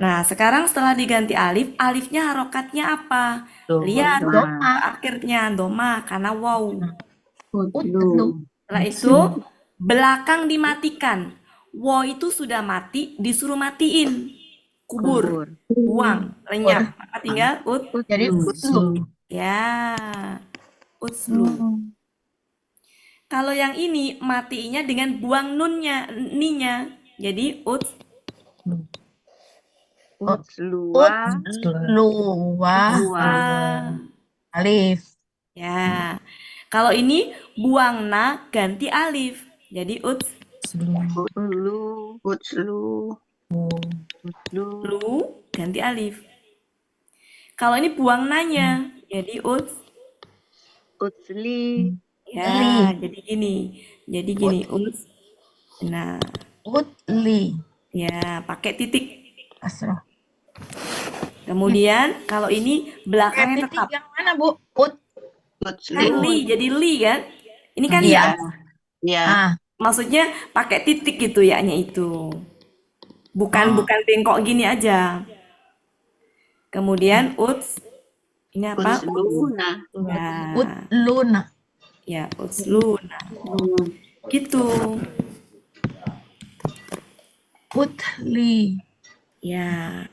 Nah, sekarang setelah diganti alif, alifnya harokatnya apa? Lihat akhirnya doma karena wow. Setelah itu belakang dimatikan. Wow itu sudah mati, disuruh matiin. Kubur, buang, lenyap. Maka tinggal Jadi utlu. ya, utslu. Kalau yang ini matinya dengan buang ninya. Jadi Utluwa. Alif. Ya. Kalau ini buang na ganti alif. Jadi lu ganti alif. Kalau ini buang nanya, jadi Ya, Li. jadi gini. Jadi gini, Uts. Nah, Utli. ya, pakai titik. Kasroh. Kemudian kalau ini belakangnya Titik tetap. yang mana, Bu? Kan Utslu. li, jadi li kan? Ini kan Iya. ya. Ya. Ah, Maksudnya pakai titik gitu ya-nya itu. Bukan oh, bukan bengkok gini aja. Kemudian uts, ini apa? Utsluna. Ya, Utluna. ya utsluna. Gitu. Utli. Ya,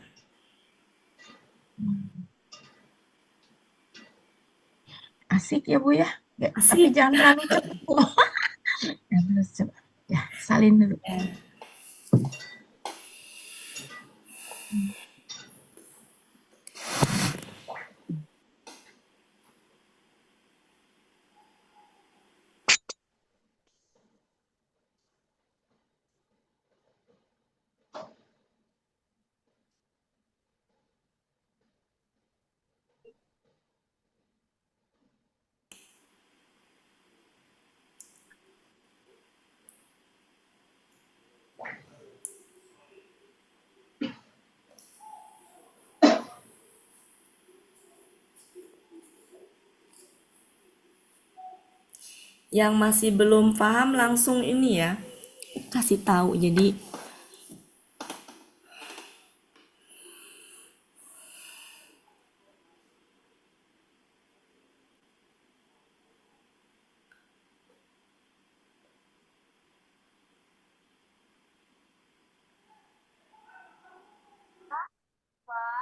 Asik ya, Bu ya. Tapi asik. jangan terlalu cepat, Bu. Ya, terus coba. Ya, salin dulu. Ya. Yang masih belum paham langsung ini ya, kasih tahu. Jadi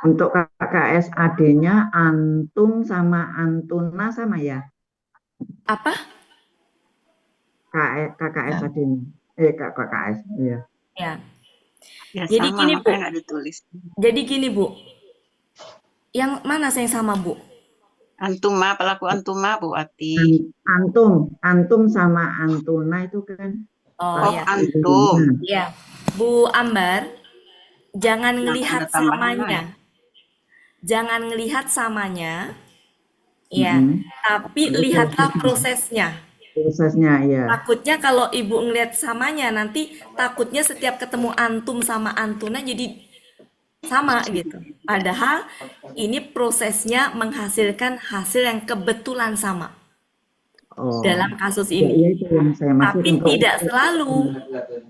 Untuk KKS AD-nya antum sama antuna sama ya? apa? KKS Ya. AD-nya. KKS, iya. Ya. Ya Jadi sama, gini, Bu. makanya nggak ditulis. Jadi gini, Bu. Yang mana yang sama, Bu? Antuma, pelaku antuma, Bu Ati. Antum sama antuna itu kan Oh Oh, ya. antum. Ya. Bu Ambar, jangan Nah, ngelihat ada tambahan samanya. lain. Jangan ngelihat samanya, ya. Mm-mm. Tapi Terus lihatlah prosesnya. prosesnya ya. Takutnya kalau ibu ngelihat samanya, nanti takutnya setiap ketemu antum sama antuna jadi sama gitu. Padahal ini prosesnya menghasilkan hasil yang kebetulan sama Oh, dalam kasus ya, ini. itu yang saya maksud Tapi untuk tidak selalu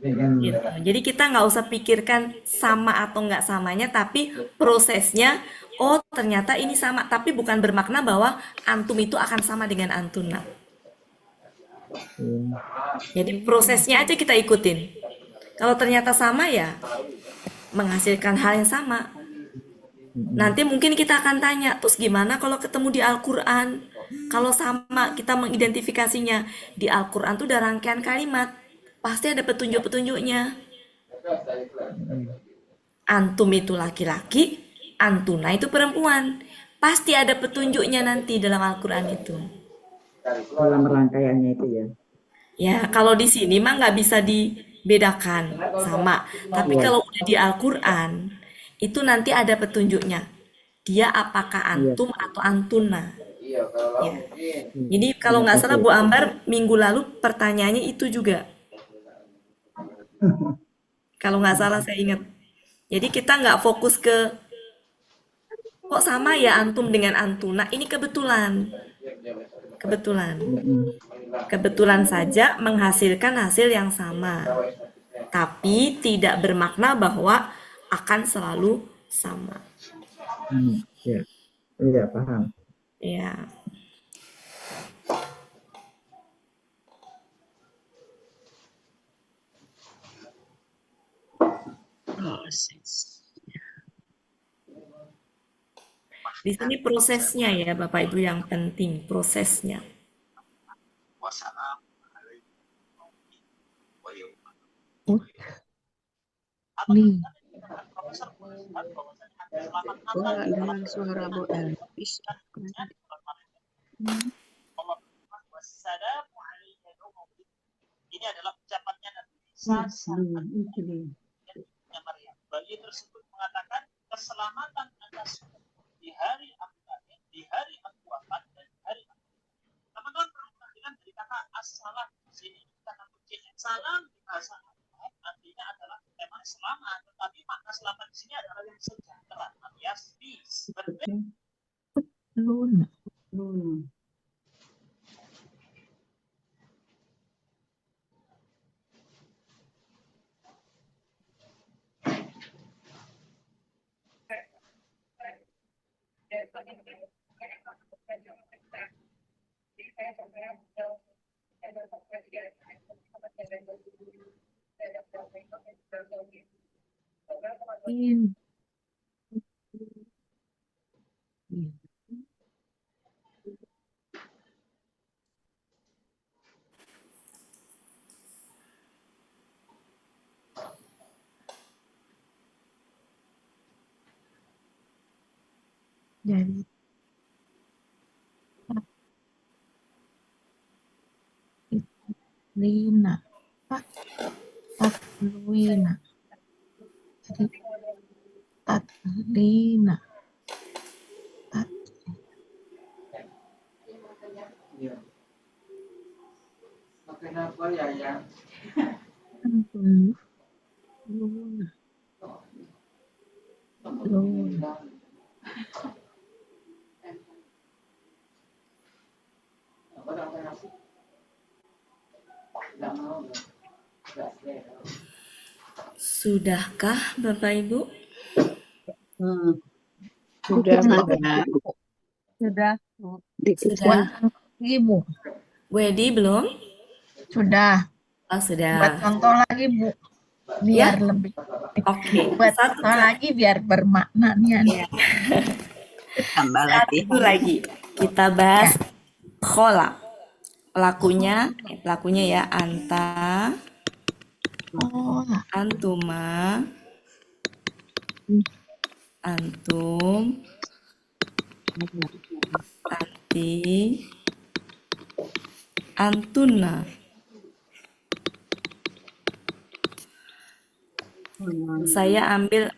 Mm-mm. gitu. Jadi kita nggak usah pikirkan sama atau nggak samanya, tapi prosesnya, oh ternyata ini sama. Tapi bukan bermakna bahwa antum itu akan sama dengan antuna. Iya. Jadi prosesnya aja kita ikutin. Kalau ternyata sama ya menghasilkan hal yang sama. Nanti mungkin kita akan tanya, terus gimana kalau ketemu di Al-Quran? Kalau sama kita mengidentifikasinya, di Al-Quran tuh ada rangkaian kalimat, pasti ada petunjuk-petunjuknya. Antum itu laki-laki, antuna itu perempuan. Pasti ada petunjuknya nanti dalam Al-Quran itu. Dalam rangkaiannya itu ya. Ya, kalau di sini mah nggak bisa dibedakan sama. Tapi Iya. kalau udah di Al-Quran, itu nanti ada petunjuknya. Dia apakah Iya. antum atau antuna. Ya. Jadi Iya. kalau nggak salah Oke. Bu Ambar, minggu lalu pertanyaannya itu juga. Kalau nggak salah saya ingat. Jadi kita nggak fokus ke kok sama ya antum dengan antuna. Ini kebetulan. Kebetulan. Mm-mm. Kebetulan saja menghasilkan hasil yang sama. Tapi tidak bermakna bahwa akan selalu sama. Ya. Iya, paham. Ya. Proses. Di sini prosesnya ya Bapak Ibu yang penting, prosesnya. Li. Oh, nggak dengar suara Bu Elvis. Ini adalah ucapannya Nabi Iya, Isa. Bayi tersebut mengatakan keselamatan Anda di hari aku lahir, di hari aku wafat, dan di hari aku. Teman-teman perlu perhatikan dari kata as-salam di sini kata kuncinya. Salam di bahasa Arab artinya adalah memang selamat, tetapi makna selamat di sini adalah yang sejahtera, alias peace. Luna. In. Jadi Lina. Luina. Jadi Lina. Kenapa ya? Luna. Luna. Sudahkah Bapak Ibu? Sudah. Sudah. Sudah? Ibu. Wedi belum? Sudah. Oh, Buat sudah. contoh lagi, Bu. Biar lebih. Oke. Buat Satu, contoh lagi biar bermakna nih. ya. Tambah lagi. Satu lagi. Kita bahas khola. Pelakunya ya anta, Oh, antuma, antum, anti, antuna. Saya ambil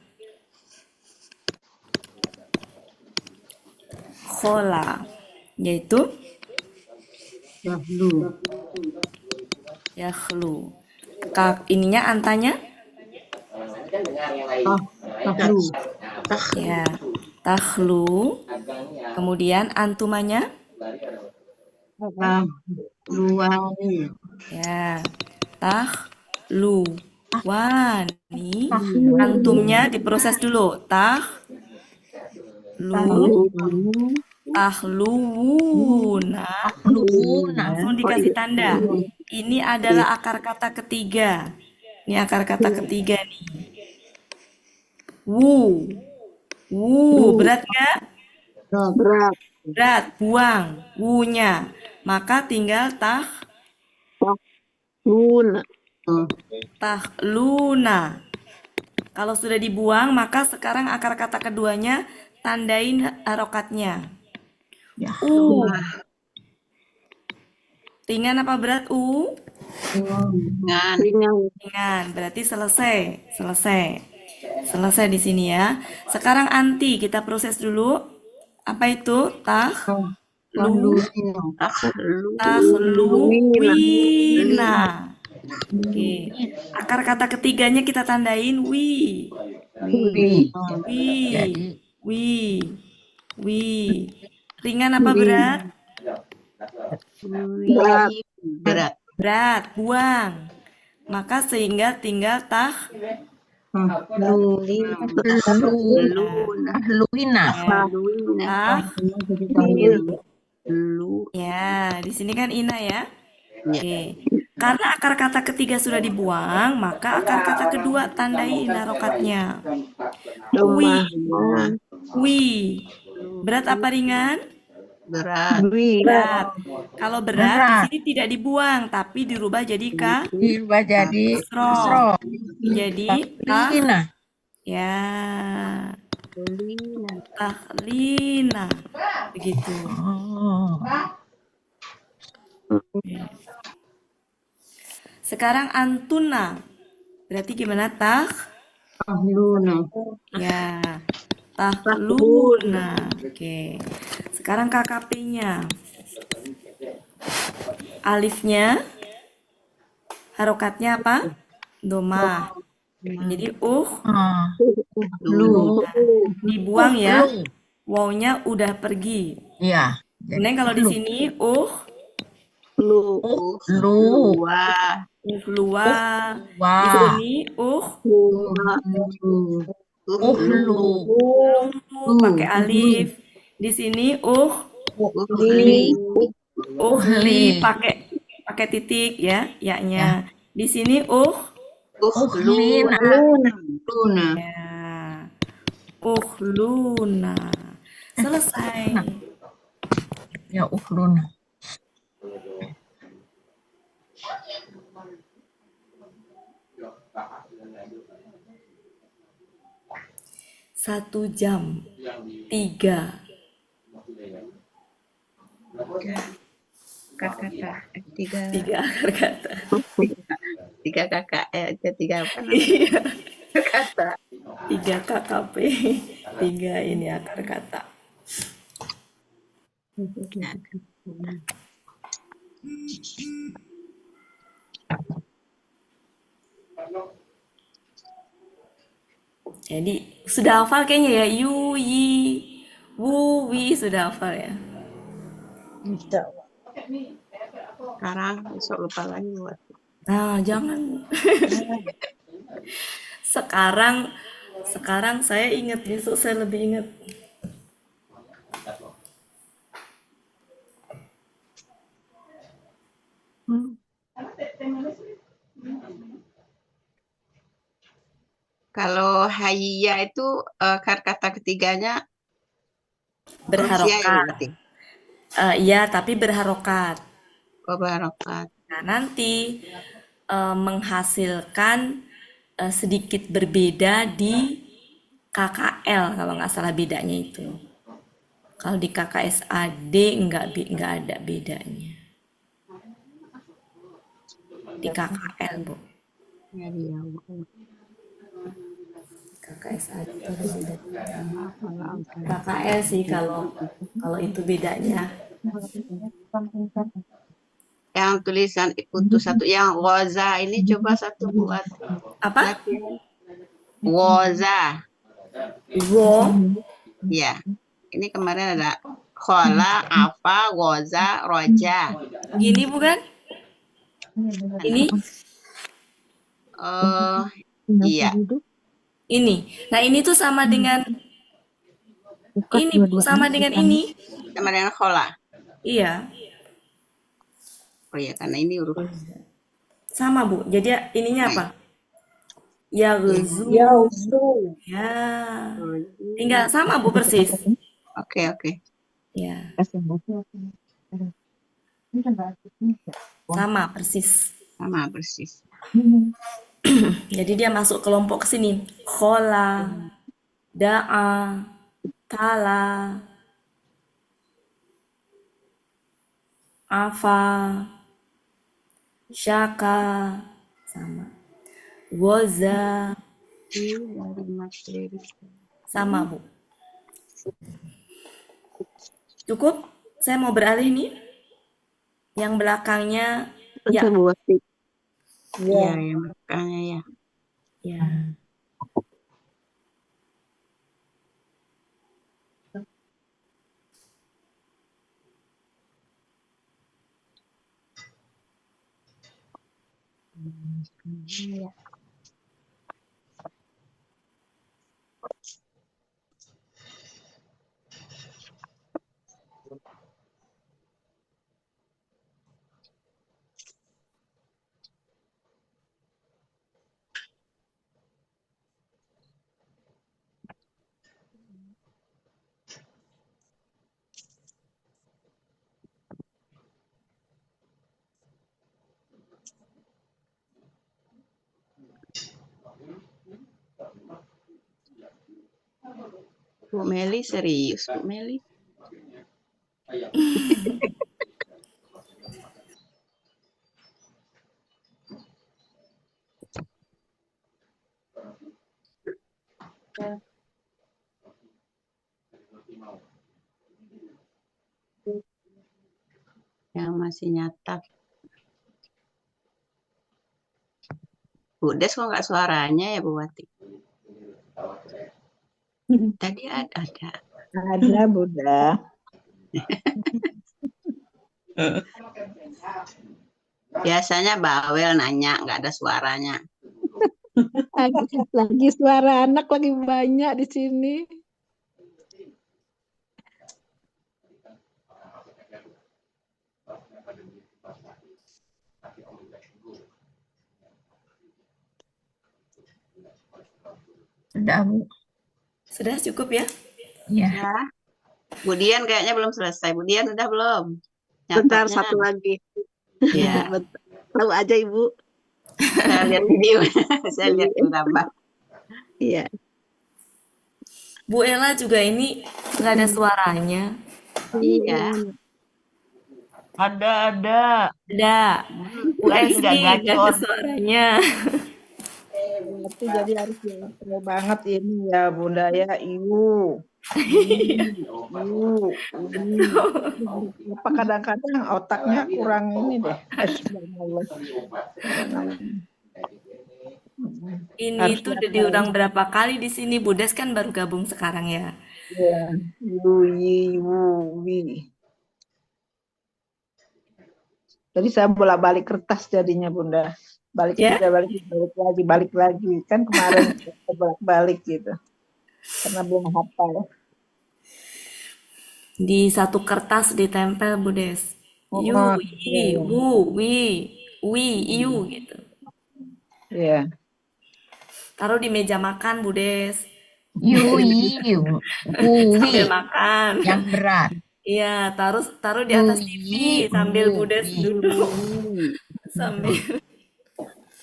khola, yaitu yakhlu. Ininya antanya? Ya, takhlu. Kemudian antumanya? Ya, takhlu. Wani. Antumnya diproses dulu. Takhluwuna. Langsung dikasih tanda. Ini adalah akar kata ketiga. Ini akar kata ketiga nih. Wu. Berat nggak? Berat. Buang. Wunya. Maka tinggal tahluna. Kalau sudah dibuang, maka sekarang akar kata keduanya tandain harokatnya. Ringan apa berat ringan. Berarti selesai di sini ya. Sekarang anti kita proses dulu. Apa itu? Takhluwina. Oke. Akar kata ketiganya kita tandain wi. Ringan apa berat? Berat, buang. Maka sehingga tinggal ya, di sini kan ina ya. Oke. Karena akar kata ketiga sudah dibuang, maka akar kata kedua tandai harokatnya. Wi. Berat apa ringan? Berat. Kalau berat di sini tidak dibuang, tapi dirubah jadi kasroh. Jadi ya. Tahlina. Begitu. Sekarang antuna. Berarti gimana? Tahluna. Ya. Tahluna. Oke. Sekarang KKP-nya. alifnya harokatnya apa? Doma. Jadi Ah, Lu. dibuang ya. lu. Wawnya udah pergi. Iya, jadi Kemudian kalau di lu. sini Lu. Lu. Wah. lua. Di Wah. sini Lu. Lu. lu pakai alif. Di sini Li. li Uhli. pakai pakai titik ya, Ya. yaknya. Di sini Uhlina. Luna. ya. Luna. Selesai. Ya, uhluna. Satu jam. 3. Kata. Tiga. 3 akar kata. Tiga kakak. Tiga apa namanya? Iya. Kata. 3 KKP. 3 ini akar kata. Jadi sudah hafal kayaknya ya. Yu, yi, wu, wi sudah hafal ya. Tidak. Sekarang besok lupa lagi buat. Nah, jangan. Sekarang saya ingat, besok saya lebih ingat. Kalau hayya itu kata ketiganya Rusia ya Berharokat. berarti. Iya, tapi berharokat. Oh, barokat. Nah, nanti menghasilkan sedikit berbeda di KKL kalau nggak salah bedanya itu. Kalau di KKSAD nggak ada bedanya. Di KKL, Bu. Ya, dia. KKSAD itu ada bedanya. KKL sih kalau itu bedanya. Yang tulisan putus satu, yang waza ini coba satu buat Apa? latihan. Waza. Wo. Ya. Ini kemarin ada khola, afa, waza, roja. Gini bukan? Ini? Iya. Ini. Nah, ini tuh sama dengan ini, Bu, sama dengan ini. Sama dengan khola. Iya, Oh ya, karena ini huruf sama, Bu. Jadi ininya apa? Ya, gezu. Yausu. Ya. Tinggal sama, Bu, persis. Oke. Ya, sama persis. Sama persis. Jadi dia masuk kelompok ke sini. Khola, da'a, tala, afa, syaka, sama. Waza, Dari materi. sama, Bu. Cukup? Saya mau beralih nih. Yang belakangnya, ya. Buat Ya. yang belakangnya ya. Ya. Bu Meli serius, Bu Meli. Yang masih nyata. Bu Des kok nggak suaranya ya Bu Wati? Tadi ada. Ada Bunda. Biasanya bawel nanya, nggak ada suaranya. Lagi suara anak lagi banyak di sini. Sudah, Bu. Sudah cukup ya? Ya. Ya. Bu Dian kayaknya belum selesai. Bu Dian udah belum? Bentar, Nyatetnya. satu lagi. Ya. Bentar. Tahu aja Ibu. Saya lihat video. Saya lihat gambar. Iya. Bu Ella juga ini nggak ada suaranya. Iya. Ada. Ada. Bu Tapi nggak Esti nggak ada gacor. suaranya. Berarti jadi harus tahu banget ini ya Bunda ya. Apa kadang-kadang otaknya kurang ini deh. Subhanallah. Ini Harus tuh udah diulang berapa kali di sini. Bu Des kan baru gabung sekarang ya. Ya, wi. Jadi saya bolak-balik kertas jadinya Bunda. Balik Ya? balik lagi. Kan kemarin saya bolak-balik gitu. Karena belum hafal. Di satu kertas ditempel Bu Des. Yu, Oh, i, wu, wi, iu gitu. Iya. Taruh di meja makan Bu Des. Yui, Sambil uwi, makan. yang berat. Iya, taruh di atas TV sambil Bu Des duduk. Sambil.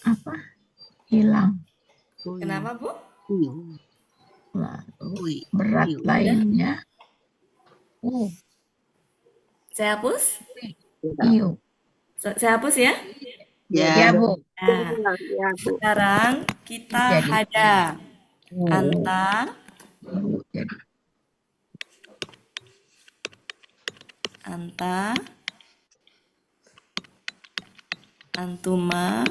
Apa? Hilang. Kenapa Bu? Lalu berat lainnya. Saya hapus? Iu. Saya hapus ya? Ya, Bu. Nah, Ya, Bu. sekarang kita Jadi, hada. Anta, Iu. Jadi, anta, antuma,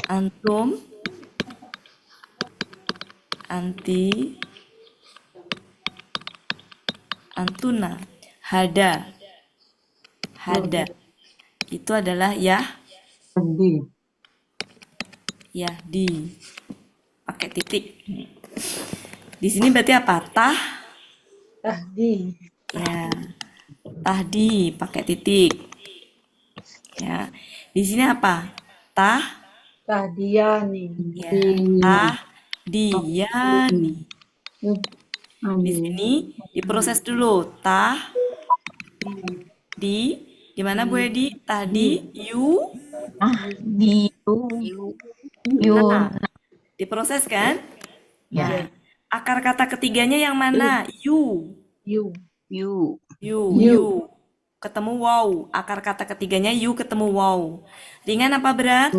antum, anti, antuna, hada. Itu adalah di pakai titik. Di sini berarti apa? Tahdi. Ya, tahdi pakai titik. Ya, di sini apa? Tahdiyani. Ya, tahdiyani. Di sini diproses dulu. Di mana Bu Edi? Tahdi, yu. Nah, diproses kan? ya. Nah, akar kata ketiganya yang mana? Yu. Ketemu wow. Akar kata ketiganya yu ketemu wow. Ringan apa berat?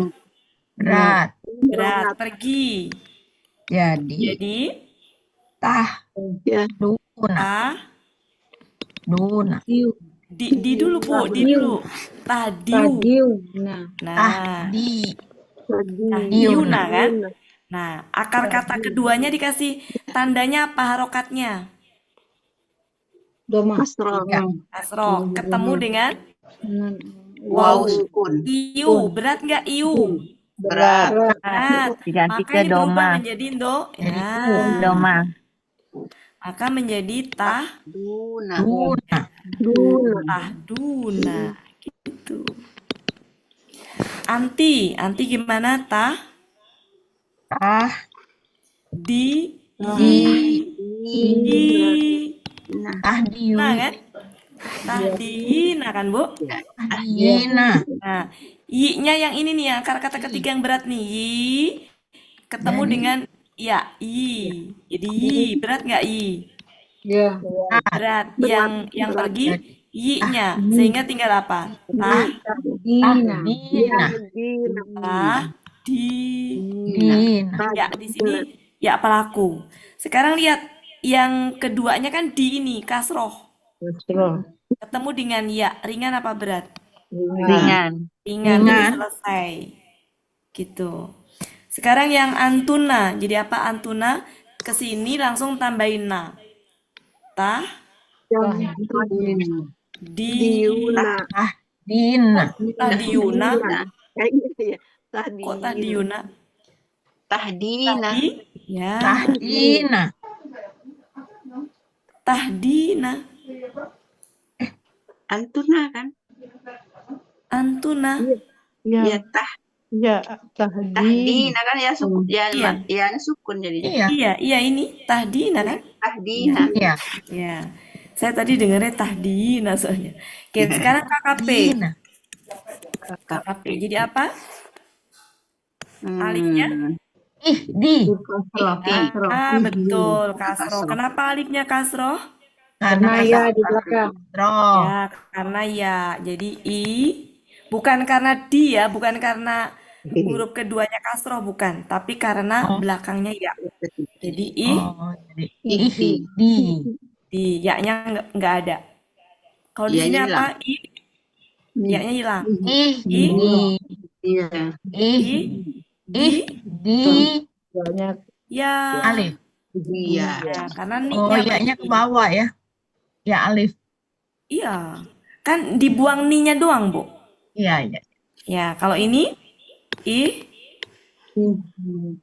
Berat. Berat. Pergi. Jadi, duna. Di dulu Bu, di dulu. Tahdiu. Nah, tahdiuna kan? Nah, akar kata keduanya dikasih tandanya apa harokatnya? Kasroh. Ketemu dengan Wow sukun. iu. Berat nggak iu? Berat. Diganti Maka ke ini berubah doma. menjadi do. Ya. Doma. Maka menjadi Duna. tahduna. Gitu. Anti gimana? Di. Nah kan? Tahdina kan Bu? Tahdina. Nah, i-nya yang ini nih, akar kata ketiga yang berat nih. I ketemu dengan ya, i. Jadi i, berat nggak i? Berat. Yang pergi i-nya, sehingga tinggal apa? Tahdina. Ya, di sini ya pelaku. Sekarang lihat yang keduanya kan di ini, kasroh. Ketemu dengan ya, ringan apa berat? Ringan. Ringan, jadi selesai. Gitu. Sekarang yang antuna. Jadi apa antuna? Kesini langsung tambahin na. Tah, di, Diuna. Tahdina. tadiuna. Kayaknya ya. Kok Tadiuna. tadiuna? Tahdina. Tadi, ya. Tahdina. Tahdina. Antuna kan? Antuna. Iya, Ya iya, tahdi. tahdina kan ya sukun ya, Iya. ya sukun jadinya. Iya. Iya ini tahdina kan? Tahdina. Iya. Ya. Saya tadi dengarnya tahdina soalnya. Oke, sekarang KKP. Tahdina. KKP. Jadi apa? Alifnya? Ihdi. Ah, betul, kasroh. Kenapa alifnya kasroh? Karena ya di belakang. kasroh. Ya, karena ya. Jadi i, bukan karena di ya, bukan karena huruf keduanya kasroh, bukan. Tapi karena Oh. belakangnya ya. Jadi i, Oh, jadi ihdi. di ya-nya nggak ada. Kalau di sini Iya-nya apa? I, ya-nya hilang. Ihdi. Iya. I, di, Ihdi. Banyak. ya. Alif. Iya. Ya, karena Oh, ni-nya ya-nya ke pergi. bawah ya. Ya, alif. Iya. Kan dibuang ni-nya doang, Bu. Iya, iya. Ya, kalau ini i,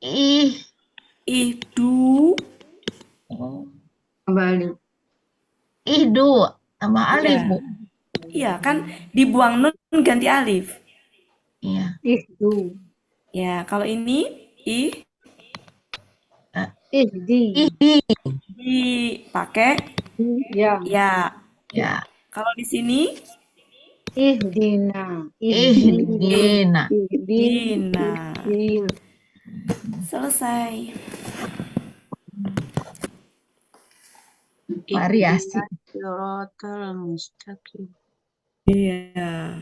Ih. ihdu. Oh. Kembali. Ihdu. Tambah alif, Iya. Bu. Iya, kan dibuang nun ganti alif. Iya. Ya, kalau ini i, Ihdi. dipakai Ya. ya. Ya. Kalau di sini Ihdina. Ihdina. dina. Selesai. Variasi. Siratal mustaqim. Iya.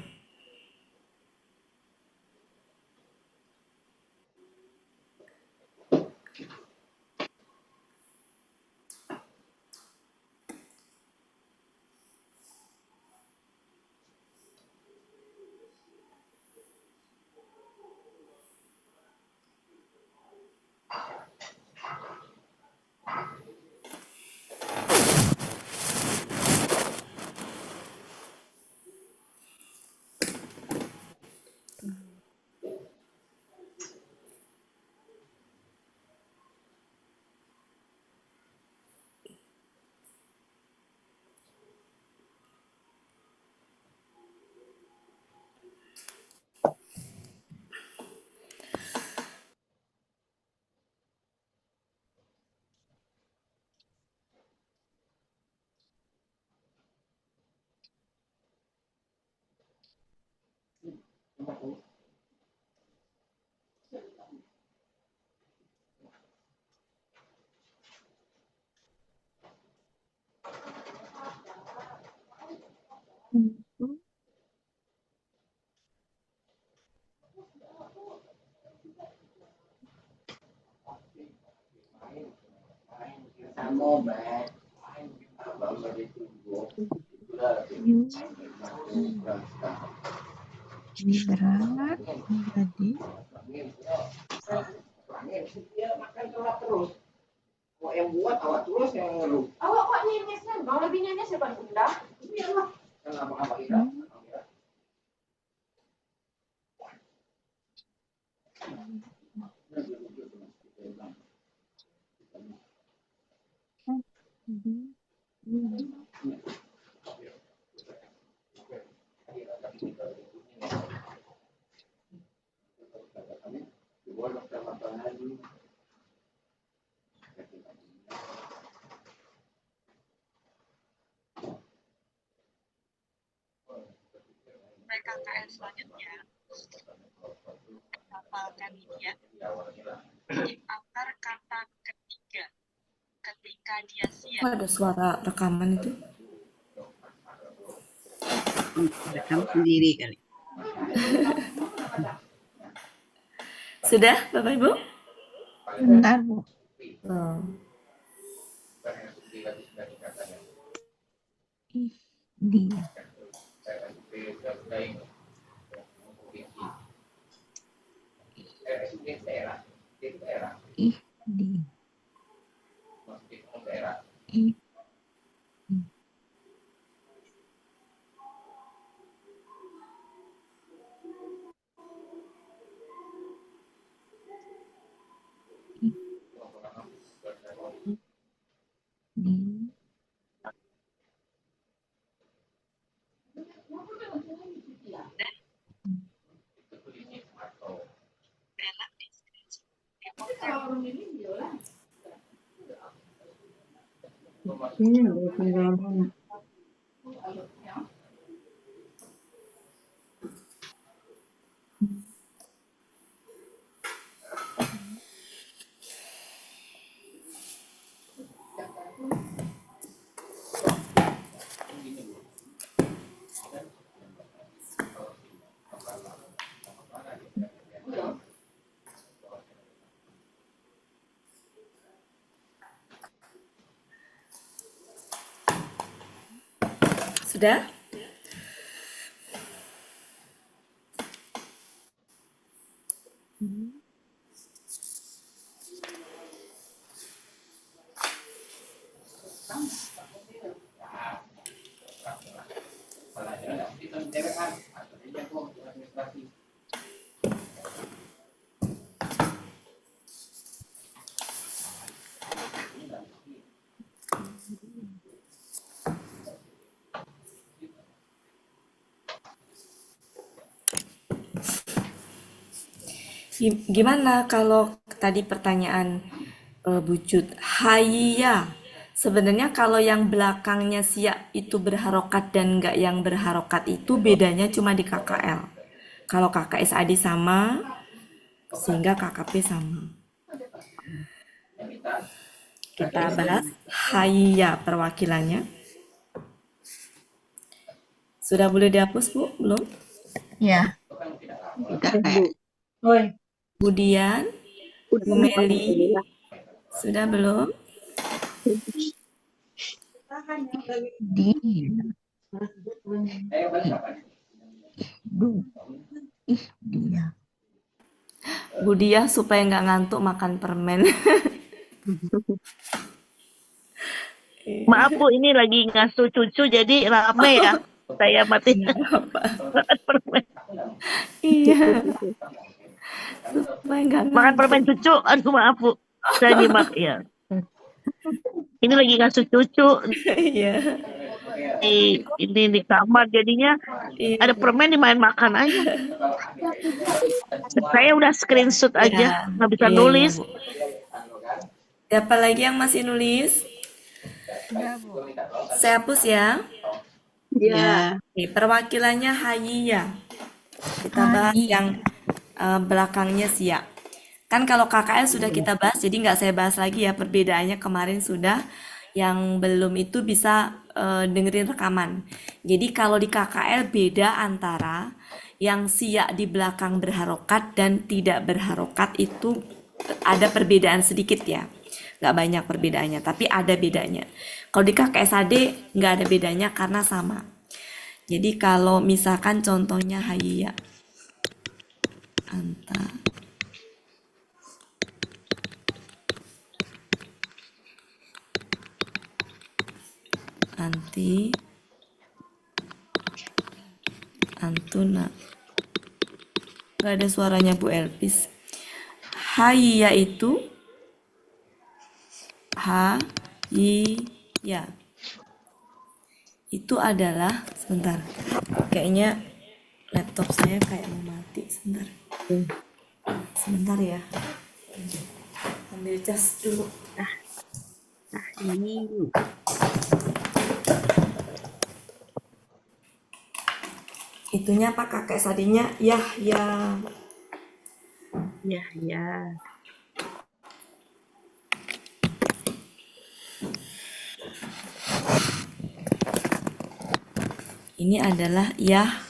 Ini berat. Jadi. Yang buat awak terus yang ngeluh. Awak kok nyenyesnya? Mau lebih nyenyes ya, Bang Bunda? Iyalah. Kenapa kita? PKKN selanjutnya hafalkan ini ya. Antar kata ketiga ketika dia siap. Kok ada suara rekaman itu? Rekam sendiri kali. Sudah, Bapak Ibu? Bentar, Bu. Oh. Ihdi. Ih, di. Ih, ih, di. Ini ada pengalaman. Sudah? Gimana kalau tadi pertanyaan Bucut? Hayya. Sebenarnya kalau yang belakangnya siap itu berharokat dan nggak yang berharokat itu bedanya cuma di KKL. Kalau KKSAD sama, sehingga KKP sama. Kita bahas hayya perwakilannya. Sudah boleh dihapus, Bu? Belum? Ya, Udah. Oi, Budian, Bu Meli, Alhamdulillah. sudah belum? di. Du. Ih, dia. Budiah supaya nggak ngantuk makan permen. Maaf Bu, ini lagi ngasuh cucu jadi rame ya. Saya mati makan permen. Iya, supaya nggak Makan ngantuk. permen cucu. Aduh maaf Bu, saya nyimak ya. Ini lagi ngasuh cucu Iya, di kamar jadinya iya, ada permen dimain makan aja. Saya udah screenshot iya, aja, nggak bisa iya, nulis. Bu. Siapa lagi yang masih nulis? Sudah, Bu. Saya hapus ya. Ya. Oke, perwakilannya hayya. Kita bahas Hayi. yang belakangnya siap. Kan kalau KKL sudah kita bahas, jadi nggak saya bahas lagi ya perbedaannya kemarin sudah. Yang belum itu bisa dengerin rekaman. Jadi kalau di KKL beda antara yang siap di belakang berharokat dan tidak berharokat itu ada perbedaan sedikit ya. Nggak banyak perbedaannya, tapi ada bedanya. Kalau di KKSAD nggak ada bedanya karena sama. Jadi kalau misalkan contohnya hayya anta anti antuna, nggak ada suaranya Bu Elpis. Hayya itu hayya itu adalah, sebentar, kayaknya laptop saya kayak mau mati, sebentar ya, ambil cas dulu. Ini. Itunya apa kakek sadinya? Ya. Ya. Ini adalah ya.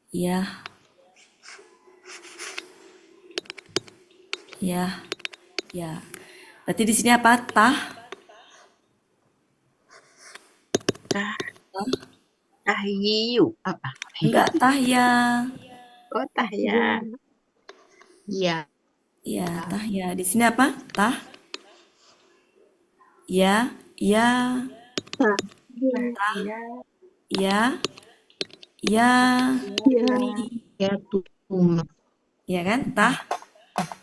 Ya. Berarti di sini apa? tahyiyu apa? Enggak, tahya. Oh, tahya. Ya. Ya, tahya. Di sini apa? Tah. Ya, ya, Tah. ya, ya, Ya. ni. Ya tuh. Ya kan? Tah,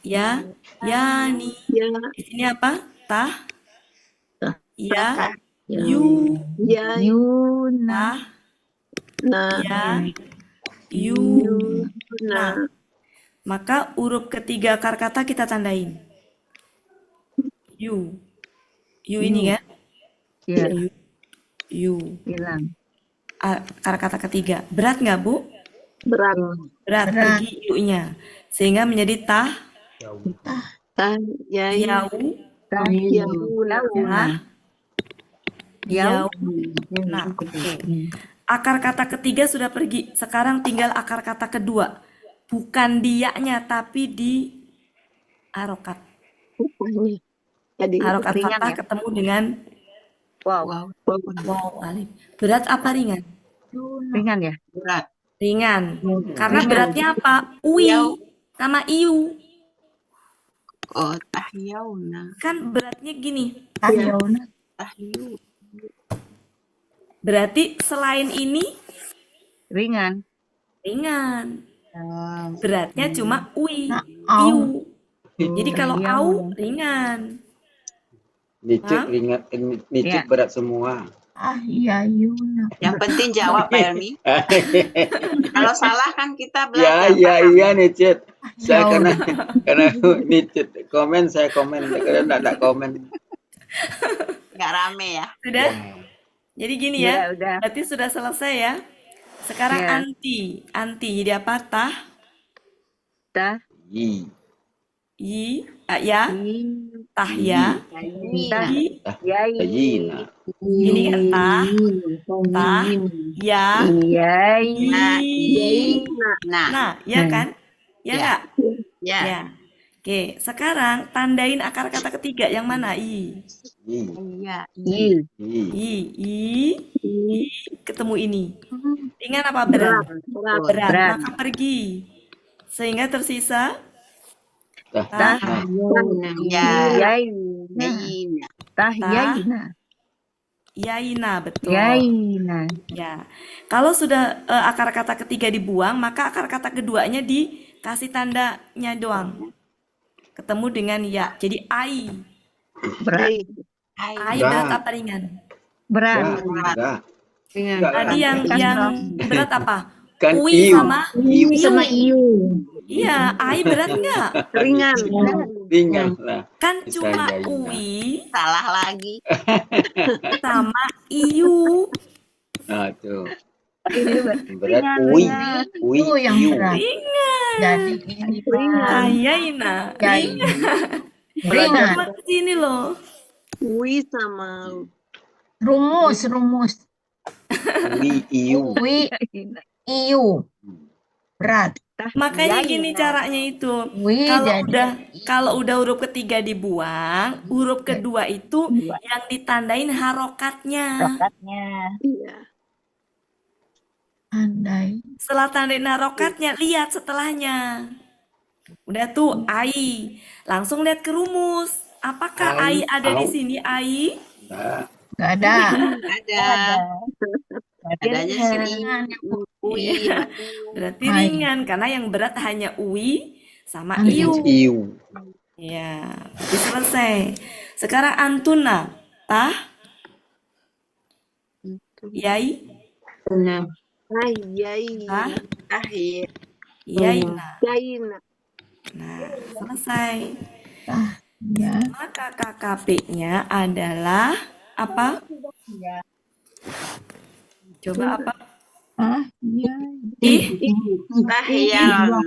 ya, ya, ni. Ya. Di sini apa? Tah, ya, Tah. yu. Ya. Yuna. Tah, Nah. ya, yu. Nah, Nah. maka huruf ketiga akar kata kita tandain. Yu. Yu ini kan? Ya, Yu. Yu. hilang. Akar kata ketiga. Berat nggak, Bu? Berat. Berat. Berat. Pergi yu-nya. Sehingga menjadi tah, Tah. Ya. yau, Yauna. tah, Yau. yau. Nah, oke. Akar kata ketiga sudah pergi. Sekarang tinggal akar kata kedua. Bukan dianya, tapi di harokat. Jadi Harokat ringan fathah ya? ketemu dengan Wow. waw alif. Berat apa ringan? Ringan ya? berat. Ringan. Karena Ringan. beratnya apa? Ui Yau. sama iu. Oh, tahyauna. Kan beratnya gini. Yauna. Tahyu. Berarti selain ini Ringan. ringan. Beratnya cuma ui, Nah, au. iu. Jadi kalau Iya, au iya. ringan. Nicit Hah? ringan, nicit Ya. berat semua. Iya, Yuna. Yang penting jawab, Pak Helmi. Kalau salah kan kita Ya, belajar. iya Nicit. Saya Yaudah. karena Nicit komen, saya komen. Karena enggak komen. Nggak rame ya. Sudah? Ya. Jadi gini Ya, ya. udah. Berarti sudah selesai ya. Sekarang Ya. anti. Anti jadi apa? Tah, Tah. I. yi, ya, I. tahya, Tah. yi. Yai. Ayina. Ini kan tah, tah, ya, Yai. yi. Nah, Nah, ya kan? Ya Ya. nggak? ya. Ya. Oke, sekarang tandain akar kata ketiga yang mana? I. I. Iya. I. I. I, ketemu ini. Ringan apa berat? Berat. Berat. Berat. Maka pergi. Sehingga tersisa Tah. tah, Ya. Yaina. Yaina. Tah. Tah. Yaina. yaina, betul. Yaina. Ya. Kalau sudah akar kata ketiga dibuang, maka akar kata keduanya dikasih tandanya doang. Ketemu dengan ya. Jadi ai. Berat. Ai Berat. berat apa ringan? Berat. Enggak. Ringan. Tadi yang berat apa? Kan Ui iu. sama Iu. Sama iu. Iya, ai berat nggak? Ringan. Ringan lah. Kan cuma Yaina. ui Salah lagi. sama iu. Nah, tuh. Berat. Berat ui. Ui. Itu yang Iu. berat. Ringan. Jadi ini Ayaina. Yaina. Ringan. Ringan. Cuma sini loh. Ui sama Rumus. Ui. Iu. Ui. Iu. Berat. Makanya Yaina. gini caranya itu. Ui Kalau udah huruf ketiga dibuang, huruf kedua itu yang ditandain harokatnya. iya. andai. Setelah tandain harokatnya, lihat setelahnya. Udah tuh ai. Langsung lihat ke rumus. Apakah ai ada di sini ai? Gak ada. Ada. Adanya sini. Ui. Berarti Ai. ringan karena yang berat hanya ui sama Ai. iu. Iu. Ya, berarti selesai. Sekarang antuna. Tah, yai, Nah. Yaina. Hah? yaina. Yaina. Nah, selesai. Ya. Maka KKP-nya adalah apa? Coba apa? Ya. Ih, Tahyana.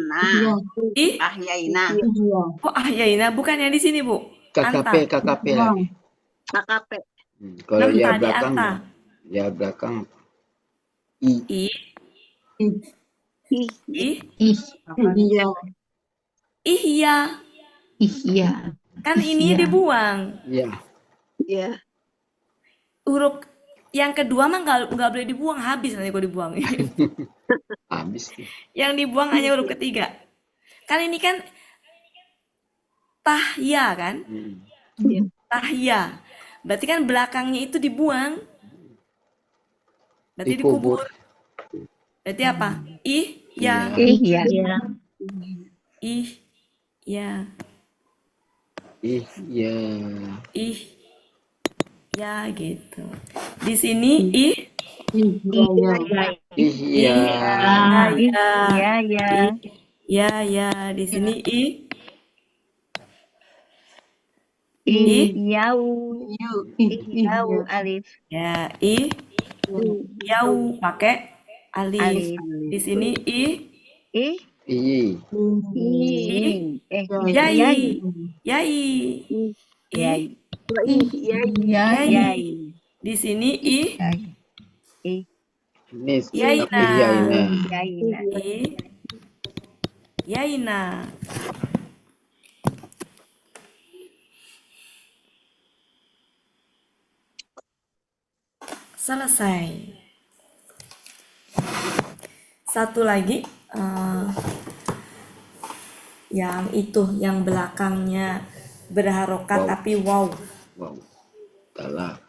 ih. Ahyaina. Oh, yaina bukan yang di sini, Bu. KKP lagi. KKP. Kalau Anta ya di belakang, anta. ya belakang. I. Ih, Ih. ih, Iya. ihya. Iya. Kan ininya Iya. dibuang. Ya. Iya. Huruf Yang kedua mah nggak boleh dibuang, habis nanti kalau dibuang. Habis tuh. Yang dibuang hanya huruf ketiga. Kan ini kan tahya kan? Iya. Tahya. Berarti kan belakangnya itu dibuang. Berarti Dikubur. dikubur. Berarti apa? Ih, ya. Iya. Iya. Ih, ya. Ih, ya. Ih, ya gitu. Di sini ih, Iya. Ih, ya. ya, Iya, ya. ih, ya, ya. Di sini ih, ih, Yau. Yau, alif. ya, ih, yau pakai alif. Alif. Di sini ih, Ih, Ih. ih, yai. yai, yai, Yai. ih, Yai. yai. Di sini ih, Ih, Nis. yaina, Ih, yaina. yaina. ih, yaina. Selesai. Satu lagi, yang itu, yang belakangnya berharokat Wow. tapi wow. Wow. Galak.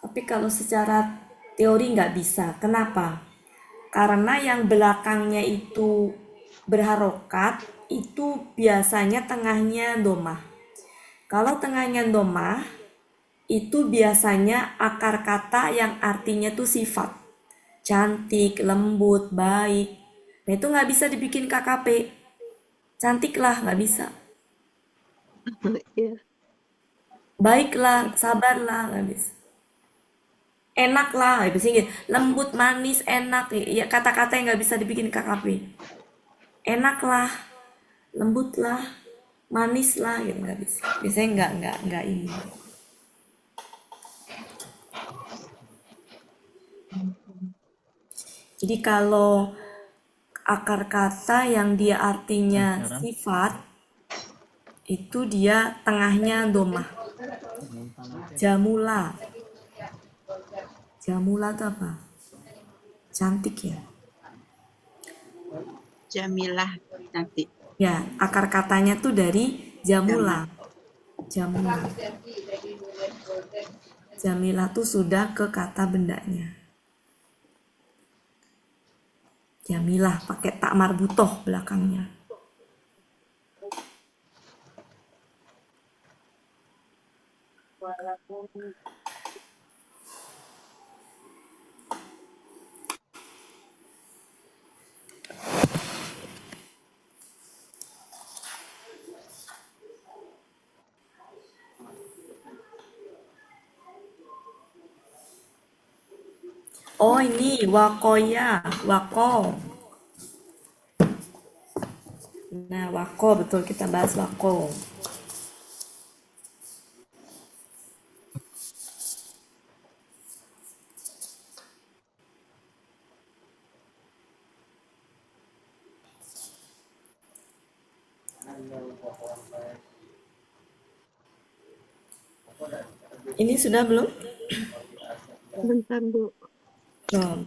Tapi kalau secara teori nggak bisa. Kenapa? Karena yang belakangnya itu berharokat, itu biasanya tengahnya domah. Kalau tengahnya domah, itu biasanya akar kata yang artinya tuh sifat. Cantik, lembut, baik. Nah itu nggak bisa dibikin KKP. Cantiklah, nggak bisa. Baiklah, sabarlah, nggak bisa. Enaklah, nggak bisa gitu. Lembut, manis, enak. Ya kata-kata yang nggak bisa dibikin KKP. Enaklah, lembutlah, manislah, gitu nggak bisa. Biasanya nggak ini. Jadi kalau akar kata yang dia artinya sifat, itu dia tengahnya domah. Jamula. Jamula itu apa? Cantik ya? Jamilah cantik. Ya, akar katanya tuh dari jamula. Jamula. Jamilah tuh sudah ke kata bendanya. Jamilah pakai tak marbutoh belakangnya. Oh ini wakoya, wako. Nah wako betul, kita bahas wako. Ini sudah belum? Bentar, Bu. Belum.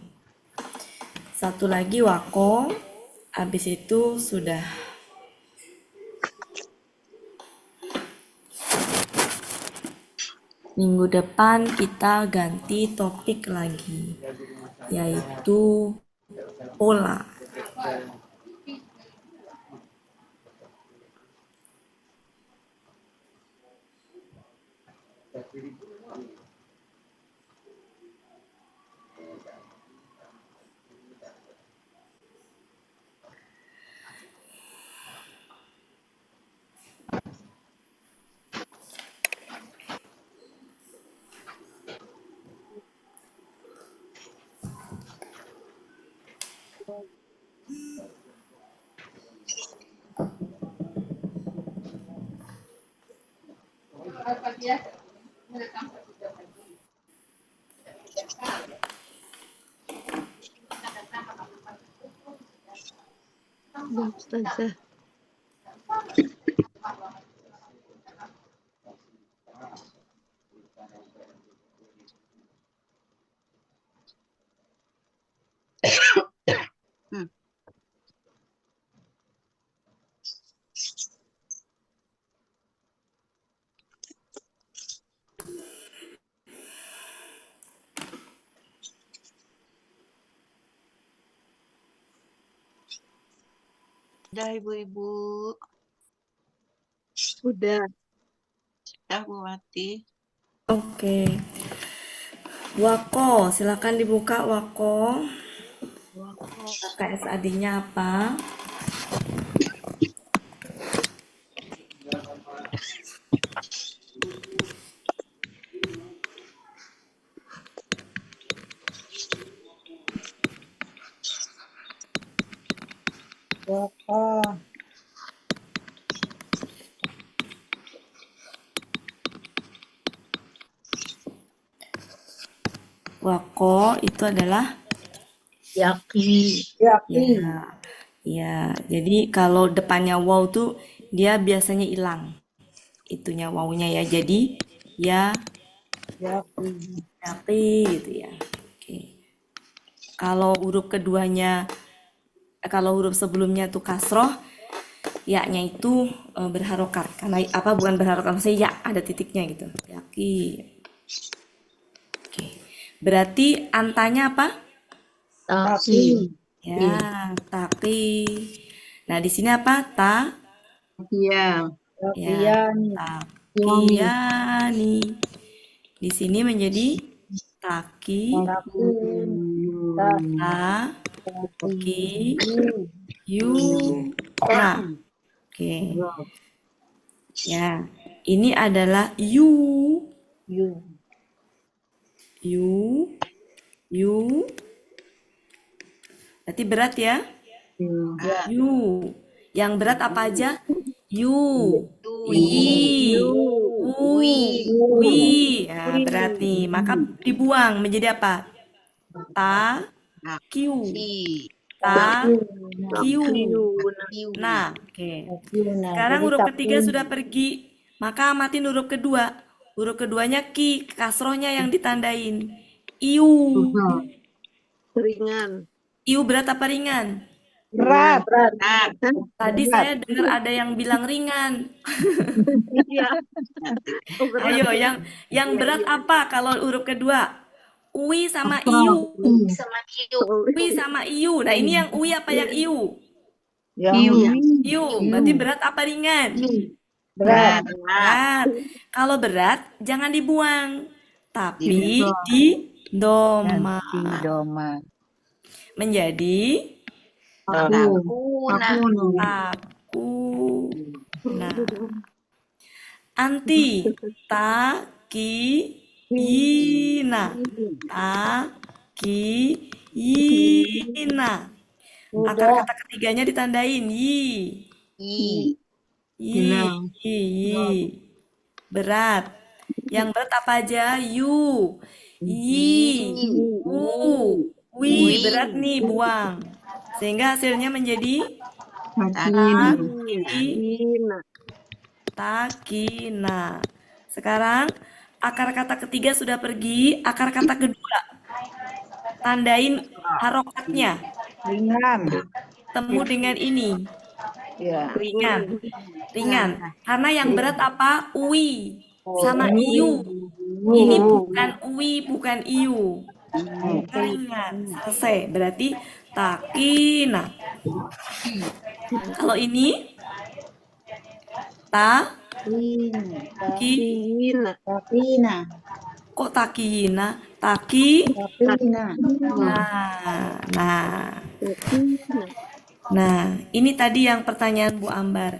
Satu lagi wako. Habis itu sudah. Minggu depan kita ganti topik lagi, yaitu pola. Belum, Ustazah. Hmm. Udah ibu-ibu, Udah. udah Bu Wati. Oke. Wako, silakan dibuka Wako. KSAD-nya apa? Wako. Wako itu adalah Yaki. Yaki. ya. Jadi kalau depannya waw tuh dia biasanya hilang itunya wawnya ya. Jadi ya Yaki. yaki gitu ya. Oke. Kalau huruf keduanya, kalau huruf sebelumnya tuh kasroh, ya-nya itu berharokat. Karena apa? Bukan berharokat, maksudnya ya ada titiknya gitu. Yaki. Oke. Berarti antanya apa? Taki. Ya, taki. Nah, di sini apa? Iya. Ya, Yakiyani. takiyani. Di sini menjadi taki, Takin. ta, ki, yu, na. Oke. Ya, ini adalah yu, Yu. yu, yu. Berarti berat ya? Yu. Yang berat apa aja? Yu, i, u, wi. Ya, berat nih. Maka dibuang menjadi apa? Ta, kiu, Ki. ta, kiu. Kiu. Nah, oke. Yakina. Sekarang Jadi huruf ketiga takin. sudah pergi. Maka amatin huruf kedua. Huruf keduanya ki, kasrohnya yang ditandain. Iu. Ringan. Iu berat apa ringan? Berat. Berat. Tadi saya dengar ada yang bilang ringan. Iya. Oh, berat. Ayo, yang berat apa kalau huruf kedua? Ui sama iu. Ui sama iu. Nah, ini yang ui apa yang iu? Yang Iu. Berarti berat apa ringan? berat. Berat. Kalau berat jangan dibuang, tapi didoma. Doma. Menjadi Aku. aku. Nah, anti taki ina. Taki ina. Akar kata ketiganya ditandain yi. I. Yi. Berat. Yang berat apa aja? Yu. Yi. U. Wi. Berat nih, buang. Sehingga hasilnya menjadi takina. Sekarang akar kata ketiga sudah pergi. Akar kata kedua. Tandain harokatnya. Ringan. Temu dengan ini. Ya. Ringan. Karena yang berat apa? Ui sama iu. Ini bukan ui, bukan iu. Ringan. Selesai. Berarti takina. Kalau ini Takina. kok takina? Taki. Takina. Nah, ini tadi yang pertanyaan Bu Ambar.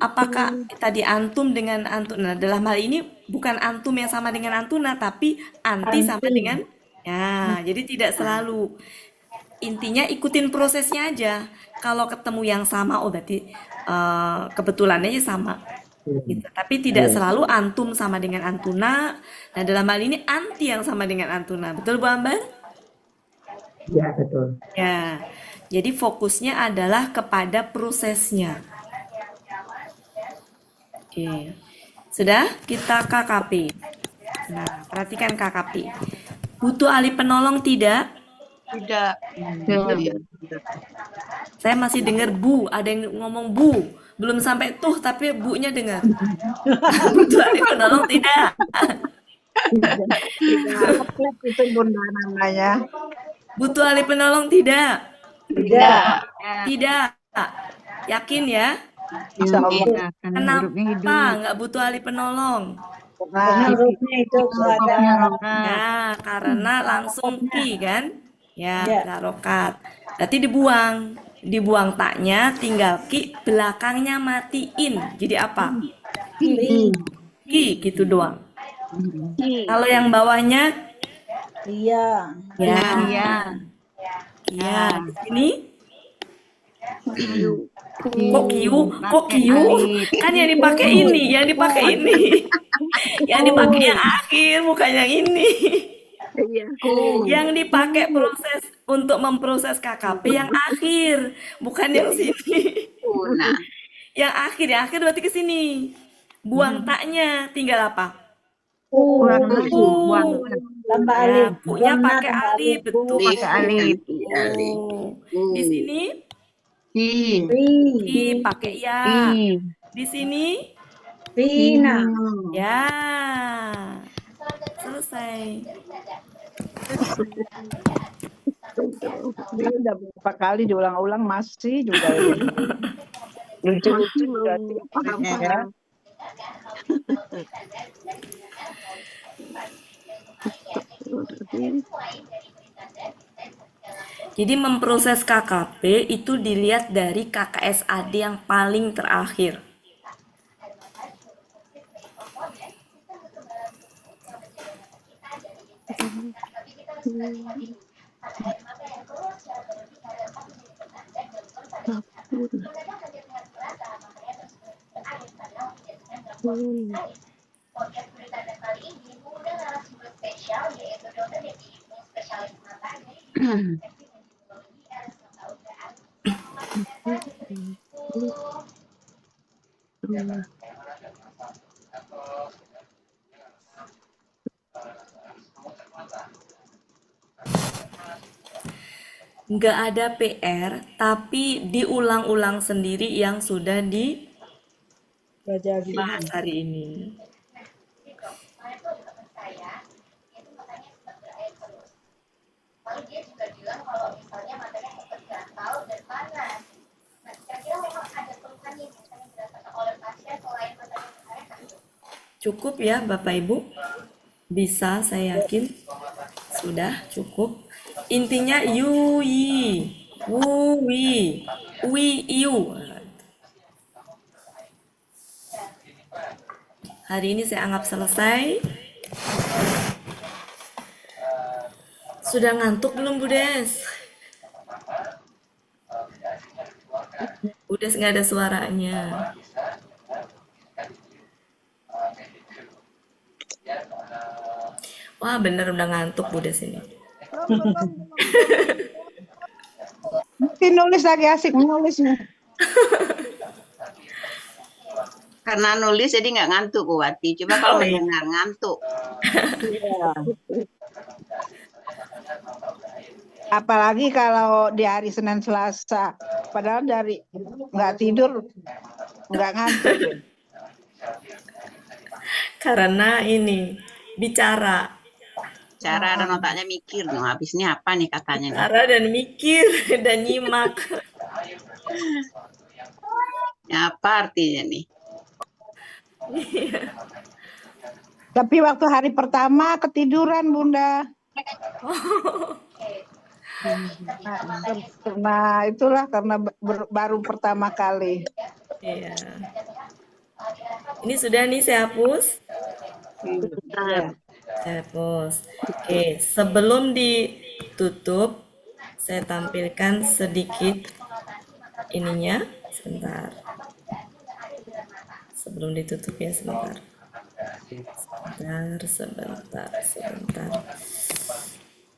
Apakah tadi antum dengan antuna? Dalam hal ini bukan antum yang sama dengan antuna, tapi anti sama dengan ya. Jadi tidak selalu. Intinya ikutin prosesnya aja. Kalau ketemu yang sama, oh berarti kebetulan aja sama. Gitu. Tapi tidak selalu antum sama dengan antuna. Nah, dalam hal ini anti yang sama dengan antuna. Betul Bu Ambar? Ya, betul. Ya. Jadi fokusnya adalah kepada prosesnya. Oke. Sudah kita KKP. Nah, perhatikan KKP. Butuh ahli penolong tidak? Tidak. Saya masih dengar bu, ada yang ngomong bu. Belum sampai tuh tapi bu-nya dengar. Butuh ahli penolong tidak? Tidak, itu Bunda namanya. Butuh ahli penolong tidak? Tidak. Tidak. Yakin ya? Insya Allah. Kenapa nggak butuh ahli penolong? Nah, Hurufnya itu ada Ya, karena langsung ki kan? Ya, harokat. Berarti dibuang. Dibuang taknya, tinggal ki, belakangnya matiin. Jadi apa? Ki, gitu doang. Kalau yang bawahnya, iya. ya, ya, di sini. Kok kiu? Kok kiu? Kan yang dipakai ini, yang dipakai ini. Yang dipakai yang akhir, bukan yang ini. Yang dipakai proses untuk memproses KKP yang akhir, bukan yang sini. Nah, Yang akhir berarti ke sini. Buang taknya, tinggal apa? Tambah Ya, alif. punya Buang na pakai tambah alif, betul alif. pakai alif. Alif. Di sini Ri. pakai ya. Di sini Rina. ya. Selesai. ini udah berapa kali diulang-ulang masih juga ini. Lucu-lucu berarti ya. Jadi memproses KKP itu dilihat dari KKSAD yang paling terakhir. Nggak ada PR, tapi diulang-ulang sendiri yang sudah dibahas hari ini. Cukup ya Bapak Ibu? Bisa, saya yakin. Sudah cukup. Intinya yu yi, wu wi, yu. Hari ini saya anggap selesai. Sudah ngantuk belum Bu Des? Bu Des nggak ada suaranya. Wah bener udah ngantuk Bu Des ini. Mungkin nulis lagi asik nulisnya. Karena nulis jadi nggak ngantuk Bu Wati. Coba kalau mendengar ngantuk. Apalagi kalau di hari Senin Selasa, padahal dari nggak tidur, nggak ngantuk. Karena ini bicara. Cara dan otaknya mikir, no, habisnya apa nih katanya? Bicara dan mikir dan nyimak. Apa artinya nih? Tapi waktu hari pertama ketiduran Bunda. Nah itulah karena baru pertama kali. Iya. Ini sudah nih saya hapus. Saya hapus. Oke, sebelum ditutup, saya tampilkan sedikit ininya. Sebentar. Sebelum ditutup ya sebentar.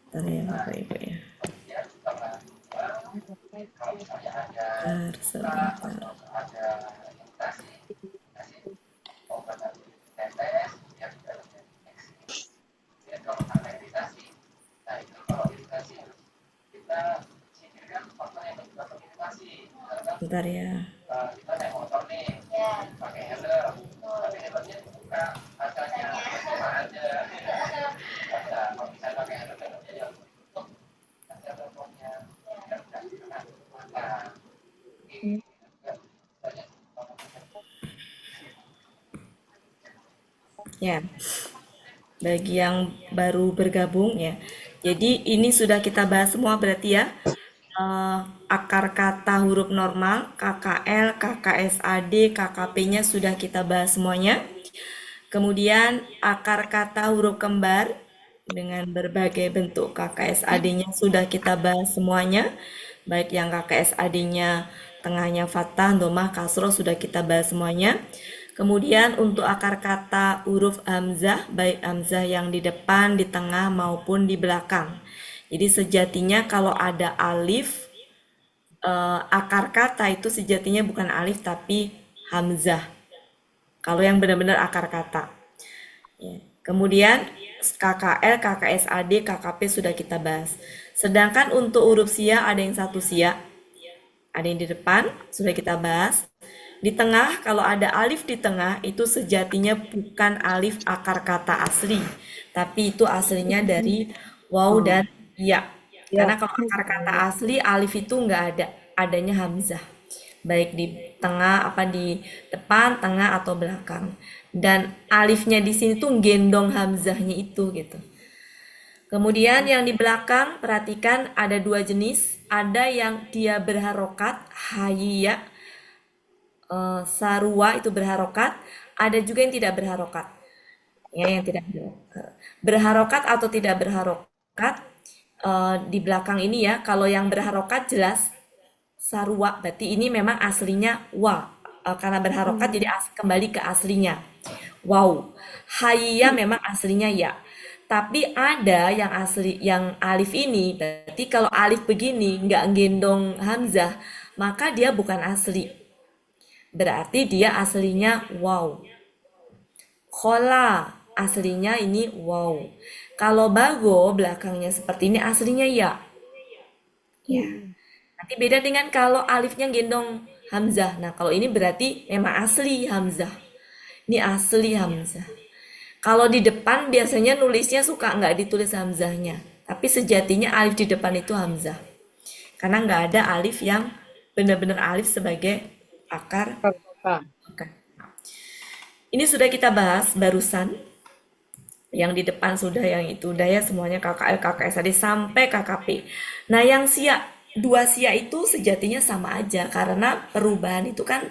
Sebentar ya Bapak Ibu ya. Sebentar. Bentar ya. Ya, bagi yang baru bergabung ya. Jadi ini sudah kita bahas semua berarti ya. Akar kata huruf normal, KKL, KKSAD, KKP-nya sudah kita bahas semuanya. Kemudian akar kata huruf kembar dengan berbagai bentuk KKSAD-nya sudah kita bahas semuanya. Baik yang KKSAD-nya tengahnya fathah, domah, kasroh sudah kita bahas semuanya. Kemudian untuk akar kata huruf hamzah, baik hamzah yang di depan, di tengah maupun di belakang. Jadi sejatinya kalau ada alif, akar kata itu sejatinya bukan alif tapi hamzah. Kalau yang benar-benar akar kata. Ya. Kemudian KKL, KKSAD, KKP sudah kita bahas. Sedangkan untuk huruf sia ada yang satu sia, ada yang di depan sudah kita bahas. Di tengah, kalau ada alif di tengah, itu sejatinya bukan alif akar kata asli, tapi itu aslinya dari waw dan ya. Karena kalau akar kata asli, alif itu nggak ada, adanya hamzah. Baik di tengah, di depan, tengah, atau belakang. Dan alifnya di sini tuh gendong hamzahnya itu gitu. Kemudian yang di belakang, perhatikan ada dua jenis. Ada yang dia berharokat, hayya, sarua itu berharokat, ada juga yang tidak berharokat. Ya, yang tidak berharokat atau tidak berharokat di belakang ini ya. Kalau yang berharokat jelas sarua, berarti ini memang aslinya wa. Karena berharokat jadi kembali ke aslinya. Wow. Hayya memang aslinya ya. Tapi ada yang asli, yang alif ini, berarti kalau alif begini nggak gendong hamzah, maka dia bukan asli. Berarti dia aslinya wow. Khola aslinya ini wow. Kalau bago belakangnya seperti ini aslinya ya. Ya. Nanti beda dengan kalau alifnya gendong hamzah. Nah, kalau ini berarti memang asli hamzah. Ini asli hamzah. Kalau di depan biasanya nulisnya suka nggak ditulis hamzahnya. Tapi sejatinya alif di depan itu hamzah. Karena nggak ada alif yang benar-benar alif sebagai akar kata. Ini sudah kita bahas barusan. Yang di depan sudah, yang itu udah ya, semuanya KKL, KKSAD sampai KKP. Nah, yang sia, dua sia itu sejatinya sama aja karena perubahan itu kan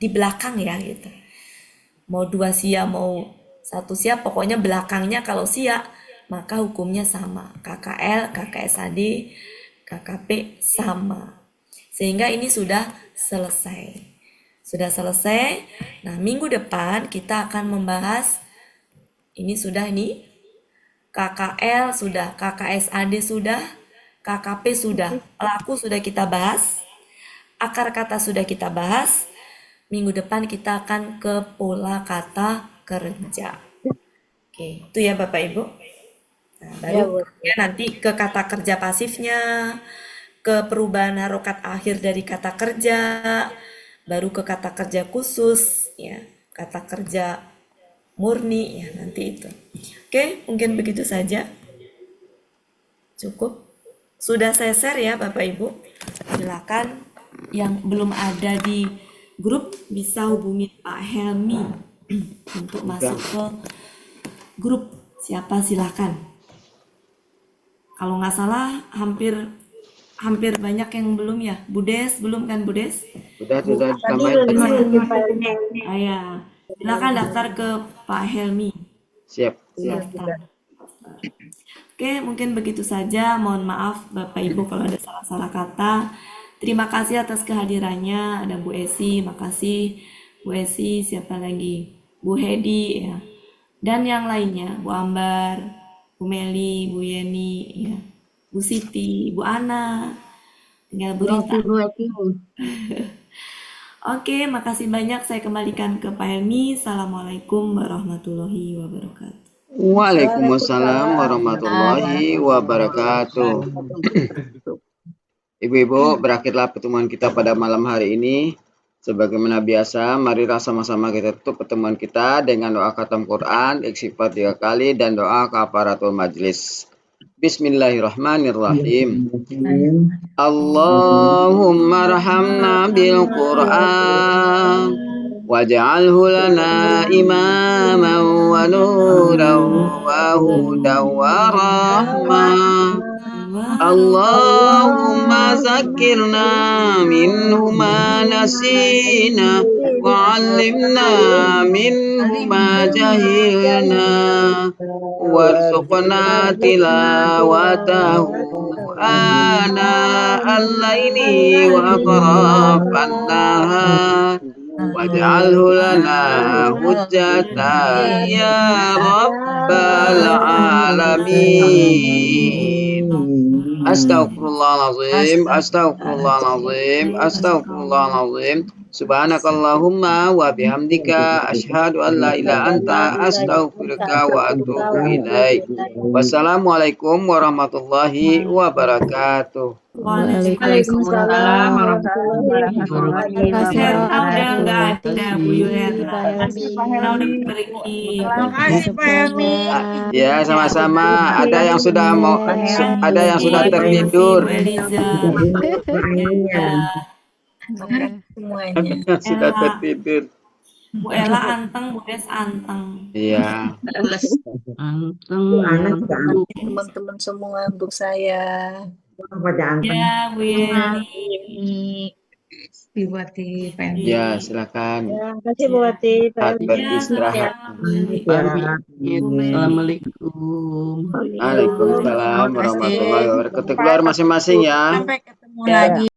di belakang ya gitu. Mau dua sia, mau satu sia, pokoknya belakangnya kalau sia maka hukumnya sama. KKL, KKSAD, KKP sama. Sehingga ini sudah selesai. Sudah selesai. Nah, minggu depan kita akan membahas ini KKL sudah, KKSAD sudah, KKP sudah, pelaku sudah kita bahas, akar kata sudah kita bahas. Minggu depan kita akan ke pola kata kerja. Oke, itu ya Bapak Ibu. Nah, baru ya, nanti ke kata kerja pasifnya, ke perubahan harokat akhir dari kata kerja, baru ke kata kerja khusus, ya, kata kerja murni, ya, nanti itu. Oke, mungkin begitu saja. Cukup. Sudah saya share ya Bapak Ibu. Silakan yang belum ada di grup bisa hubungi Pak Helmi untuk masuk ke grup. Siapa silakan. Kalau nggak salah hampir banyak yang belum ya. Budes belum kan Budes? Sudah ditambahin. Ya. Silakan daftar ke Pak Helmi. Siap. Daftar. Oke, mungkin begitu saja. Mohon maaf Bapak Ibu kalau ada salah-salah kata. Terima kasih atas kehadirannya. Ada Bu Esi, makasih Bu Esi. Siapa lagi? Bu Hedi ya. Dan yang lainnya, Bu Ambar, Bu Meli, Bu Yeni, ya. Bu Siti, Bu Ana, Tinggal Bu Rita. 22 kilo. Oke, makasih banyak. Saya kembalikan ke Pak Helmi. Assalamualaikum warahmatullahi wabarakatuh. Waalaikumsalam warahmatullahi wabarakatuh. Ibu-ibu, berakhirlah pertemuan kita pada malam hari ini. Sebagaimana biasa, marilah sama-sama kita tutup pertemuan kita dengan doa khatam Quran, istighfar 3 kali, dan doa kafaratul majlis. Bismillahirrahmanirrahim. Allahumma rahamna bil Quran waj'alhu lana imaman wa nuran wa hudan wa rahmah. Allahumma zakirna minhu ma nasina wa 'allimna minhu ma jahilna warzuqna tilawatahu ana al-laili wa atrafan nahar waj'alhu lana hujjatan ya rabbal alamin. Astaghfirullahalazim, astaghfirullahalazim, astaghfirullahalazim. Subhanakallahumma wa bihamdika asyhadu an la ilaha anta astaghfiruka wa atubu ilaik. Wassalamualaikum warahmatullahi wabarakatuh. Waalaikumsalam warahmatullahi wabarakatuh. Herna udah nggak ada, Bu Yuherna. Herna udah pergi. Terima kasih Pak Helmi. Ya, sama-sama. Ada yang sudah tertidur. Bu Eliza. Semuanya. Sudah tertidur. Bu Ella anteng, Bu Des anteng. Iya. Teman-teman semua untuk saya. Ya, Bu Yeni. Dibuati pengen. Ya, silakan. Terima kasih Bu Wati. Saat beristirahat. Assalamualaikum. Waalaikumsalam warahmatullahi wabarakatuh. Keluar masing-masing ya. Sampai ketemu lagi.